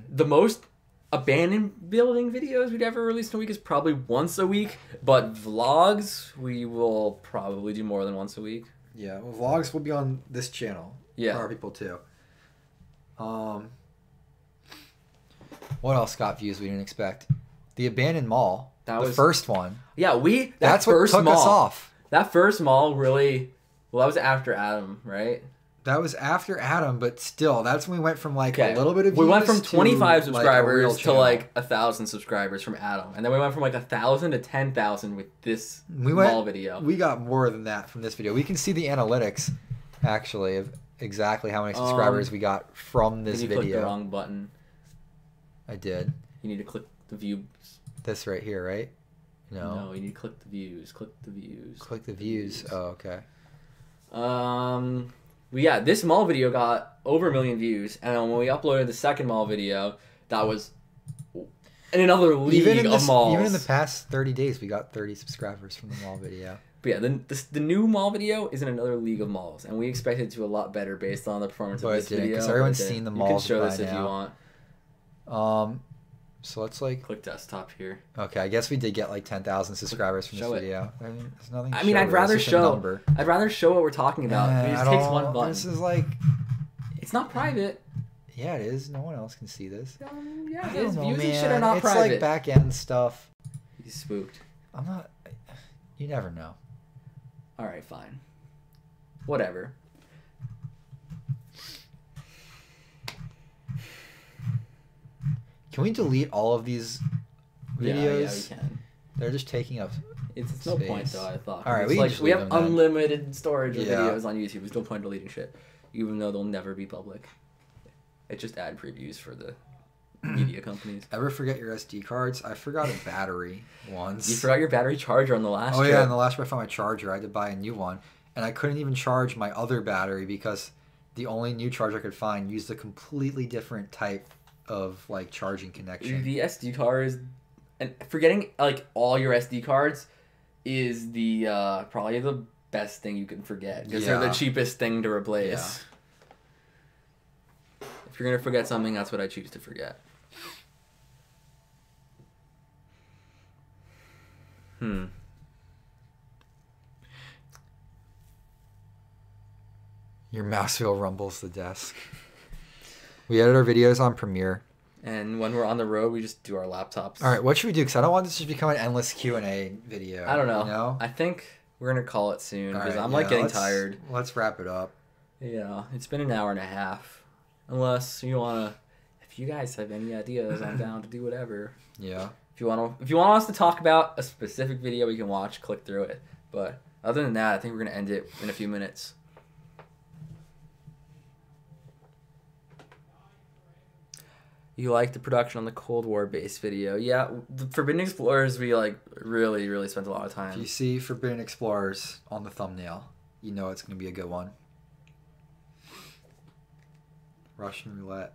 The most abandoned building videos we'd ever release in a week is probably once a week, but vlogs we will probably do more than once a week. Yeah, well, vlogs will be on this channel. Yeah. For our people too. What else got views we didn't expect? The abandoned mall. That the was- first one. Yeah, that That's what first took mall, us off. That first mall really, well, that was after Adam, right? That was after Adam, but still, that's when we went from like Okay. a little bit of We went views from to, 25 like, a real subscribers to channel. like 1,000 subscribers from Adam, and then we went from like 1,000 to 10,000 with this we went, mall video. We got more than that from this video. We can see the analytics, actually, of exactly how many subscribers we got from this Then you clicked the video. wrong button. I did. You need to click the views. This right here, right? No, you need to click the views. Click the views. Click the views. Oh, okay. Well, yeah, this mall video got over 1 million views, and then when we uploaded the second mall video, that was in another league of malls. Even in the past 30 days, we got 30 subscribers from the mall video. But yeah, the new mall video is in another league of malls, and we expected it to do a lot better based on the performance But of it this didn't, video. 'cause everyone's but it seen the didn't. malls You can show by this if you now. want. So let's like, Click desktop here. okay, I guess we did get like 10,000 subscribers from Show this it. video. I mean, there's nothing to I mean, show I'd there, rather it's just a show. number. I'd rather show what we're talking about. It just I takes don't- one button. This is like, It's not private. yeah, it is. No one else can see this. Yeah, I it don't is. know, Views and shit man. are not it's private. like back end stuff. He's spooked. I'm not. You never know. All right, fine. Whatever. Can we delete all of these videos? Yeah, we can. They're just taking up. It's no point Space. though. I thought. All right, It's we can like just we leave have them then. unlimited storage of Yeah. videos on YouTube. There's no point deleting shit, even though they'll never be public. It's just ad previews for the media companies. Ever forget your SD cards? I forgot a battery once. You forgot your battery charger on the last. Oh trip. yeah, and the last time I found my charger, I had to buy a new one, and I couldn't even charge my other battery because the only new charger I could find used a completely different type of like charging connection. The SD cards, and forgetting like all your SD cards is the probably the best thing you can forget because they're the Yeah. cheapest thing to replace. If you're gonna forget something, that's what I choose to forget. Your mouse wheel rumbles the desk. We edit our videos on Premiere. And when we're on the road, we just do our laptops. All right, what should we do? Because I don't want this to become an endless Q&A video. I don't know. You know? I think we're gonna call it soon All because right, I'm like yeah, getting let's- tired. Let's wrap it up. Yeah, it's been an hour and a half. Unless you wanna, if you guys have any ideas, I'm down to do whatever. Yeah. If you want us to talk about a specific video we can watch, click through it. But Other than that, I think we're going to end it in a few minutes. You like the production on the Cold War base video. Yeah, the Forbidden Explorers, we like really, really spent a lot of If you time. see Forbidden Explorers on the thumbnail, you know it's going to be a good one. Russian roulette.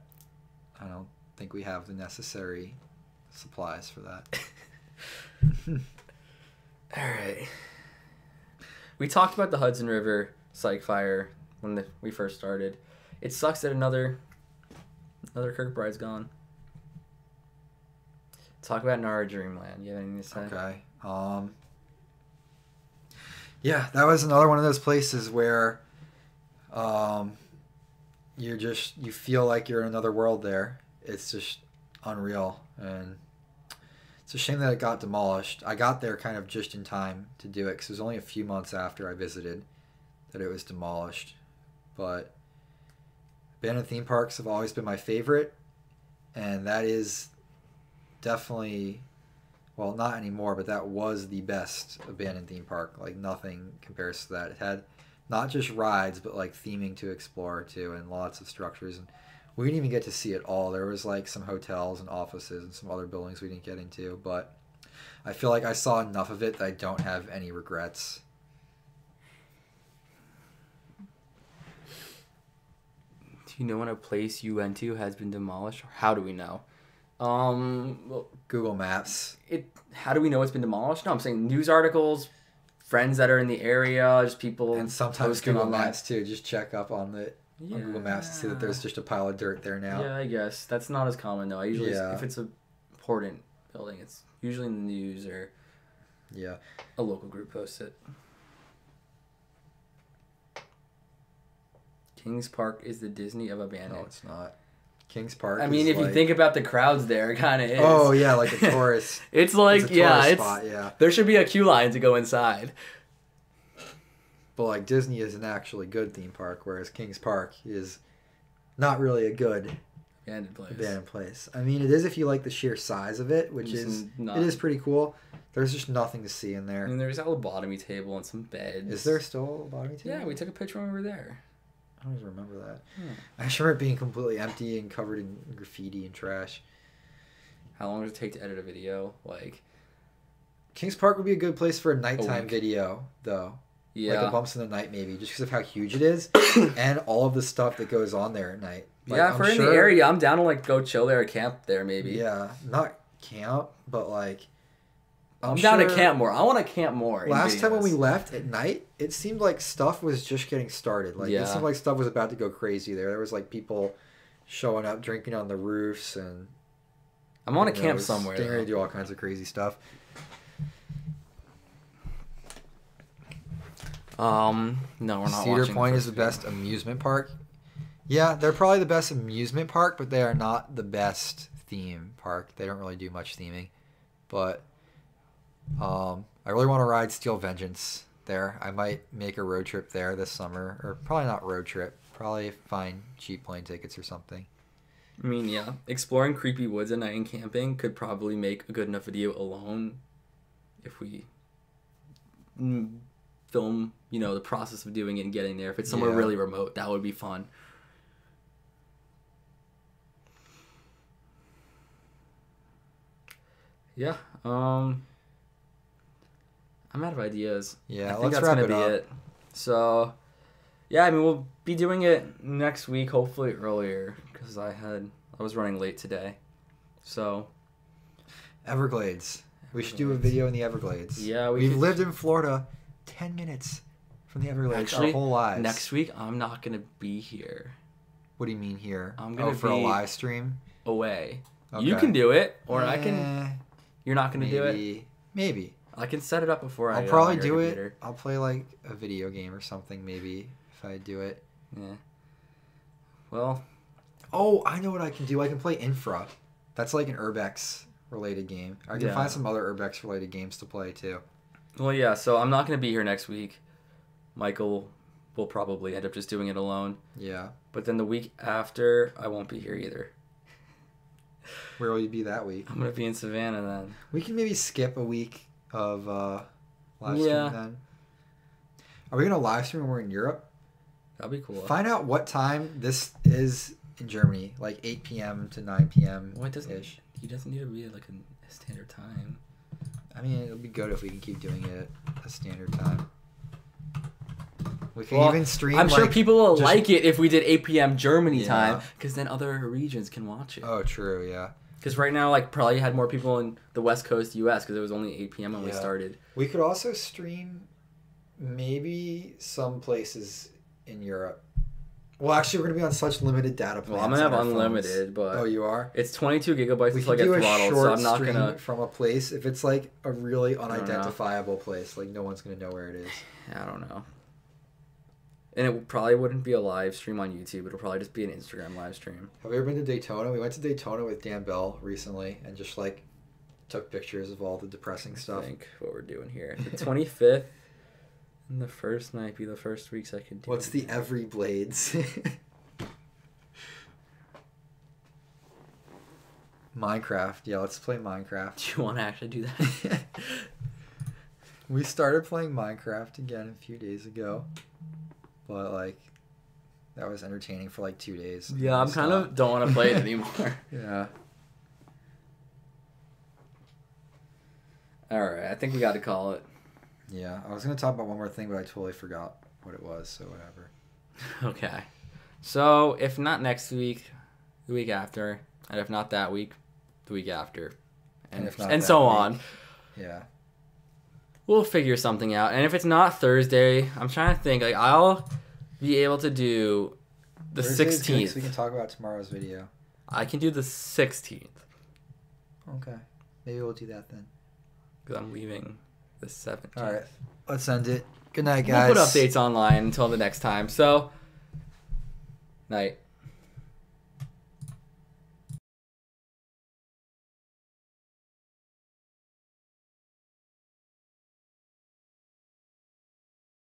I don't think we have the necessary supplies for that. All right. We talked about the Hudson River Psych Fire when we first started. It sucks that another Kirkbride's gone. Talk about Nara Dreamland. You have anything to say? Okay. Yeah, that was another one of those places where you feel like you're in another world there. It's just unreal, and it's a shame that it got demolished. I got there kind of just in time to do it because it was only a few months after I visited that it was demolished. But abandoned theme parks have always been my favorite, and that is definitely, well, not anymore, but that was the best abandoned theme park. Like, nothing compares to that. It had not just rides, but like theming to explore too, and lots of structures. And we didn't even get to see it all. There was like some hotels and offices and some other buildings we didn't get into, but I feel like I saw enough of it that I don't have any regrets. Do you know when a place you went to has been demolished? Or how do we know? Well, Google Maps. how do we know it's been demolished? No, I'm saying news articles, friends that are in the area, just people. And sometimes posting Google online. Maps too. Just check up on Google Maps to see that there's just a pile of dirt there now. Yeah, I guess that's not as common though. I usually, Yeah. if it's a important building, it's usually in the news or Yeah. a local group posts it. Kings Park is the Disney of abandoned. No, it's not. Kings Park. I mean, is if you like- think about the crowds there, it kind of is. Oh yeah, like a tourist. It's like, it's a yeah, tourist it's spot, yeah. there should be a queue line to go inside. But like Disney is an actually good theme park, whereas Kings Park is not really a good Abandoned place. abandoned place. I mean, it is if you like the sheer size of it, which It's is not- it is pretty cool. There's just nothing to see in I there. mean, there's a lobotomy table and some beds. Is there still a bottom table? Yeah, we took a picture when we were there. I don't even remember that. Hmm. I just remember it being completely empty and covered in graffiti and trash. How long does it take to edit a video? Like, Kings Park would be a good place for a nighttime week. video, though. yeah. Like a Bumps in the Night, maybe, just because of how huge it is and all of the stuff that goes on there at night. Like, yeah, I'm if we're in sure- the area, I'm down to like go chill there or camp there maybe. Yeah, not camp, but like. I'm down to sure camp more. I want to camp more. in Last time when we videos. left at night, it seemed like stuff was just getting started. Like Yeah. it seemed like stuff was about to go crazy there. There was like people showing up, drinking on the roofs, and I'm on a who camp knows, somewhere. getting ready to though. do all kinds of crazy stuff. No, we're not Cedar watching Point is first the best amusement park. Yeah, they're probably the best amusement park, but they are not the best theme park. They don't really do much theming. But I really want to ride Steel Vengeance there. I might make a road trip there this summer, or probably not road trip. Probably find cheap plane tickets or something. I mean, yeah, exploring creepy woods at night and camping could probably make a good enough video alone if we film, the process of doing it and getting there. If it's somewhere Yeah. really remote, that would be fun. Yeah, I'm out of ideas. Yeah, I think let's that's wrap gonna it be up. it. So, yeah, I mean, we'll be doing it next week, hopefully earlier, because I was running late today. So, Everglades. We should do a Everglades. video in the Everglades. Yeah, we've could- lived in Florida 10 minutes from the Everglades Actually, our whole lives. next week I'm not gonna be here. What do you mean here? I'm gonna for a be- live stream? Away. You Okay. can do it, or I can. Eh, You're not gonna do it. Maybe. I can set it up before I. I'll get probably on your do it. computer. I'll play like a video game or something maybe if I do it. Yeah. Well, Oh, I know what I can do. I can play Infra. That's like an Urbex related game. I can Yeah. find some other Urbex related games to play too. yeah. So I'm not gonna be here next week. Michael will probably end up just doing it alone. Yeah. But then the week after, I won't be here either. Where will you be that week? I'm gonna be in Savannah then. We can maybe skip a week of live Yeah. stream then. Are we gonna live stream when we're in Europe? That'd be cool. Find out what time this is in Germany, like 8 p.m. to 9 p.m. Well, it doesn't. ish. He doesn't need to be like a standard time. I mean, it'll be good if we can keep doing it a standard time. We can Well, even stream. I'm sure like, people will just- like it if we did 8 p.m. Germany Yeah. time, because then other regions can watch it. Oh, true. Yeah. Because right now, like, probably had more people in the West Coast U.S. because it was only 8 p.m. when we Yeah. started. We could also stream maybe some places in Europe. Well, actually, we're gonna be on such limited data plans. Well, I'm gonna have on our phones. unlimited, but Oh, you are. it's 22 gigabytes We until I can get do a throttled, short so I'm not stream gonna. from a place if it's like a really don't know. unidentifiable place. Like no one's gonna know where it is. I don't know. And it probably wouldn't be a live stream on YouTube. It'll probably just be an Instagram live stream. Have you ever been to Daytona? We went to Daytona with Dan Bell recently and just like took pictures of all the depressing I stuff. think what we're doing here. The 25th and the first might be the first weeks I can do. What's the Every Blades? Minecraft. Yeah, let's play Minecraft. Do you want to actually do that? We started playing Minecraft again a few days ago, but like that was entertaining for like 2 days. Yeah, I'm kind of don't want to play it anymore. Yeah. All right, I think we got to call it. Yeah, I was gonna talk about one more thing, but I totally forgot what it was. So whatever. Okay. So if not next week, the week after, and if not that week, the week after, And if not and that so week. on. Yeah. We'll figure something out. And if it's not Thursday, I'm trying to think. Like I'll be able to do the Thursday's good, 'cause 16th. We can talk about tomorrow's video. I can do the 16th Okay. Maybe we'll do that then. because I'm leaving the 17th. All right. Let's end it. Good night, We'll guys. put updates online until the next time. So, night.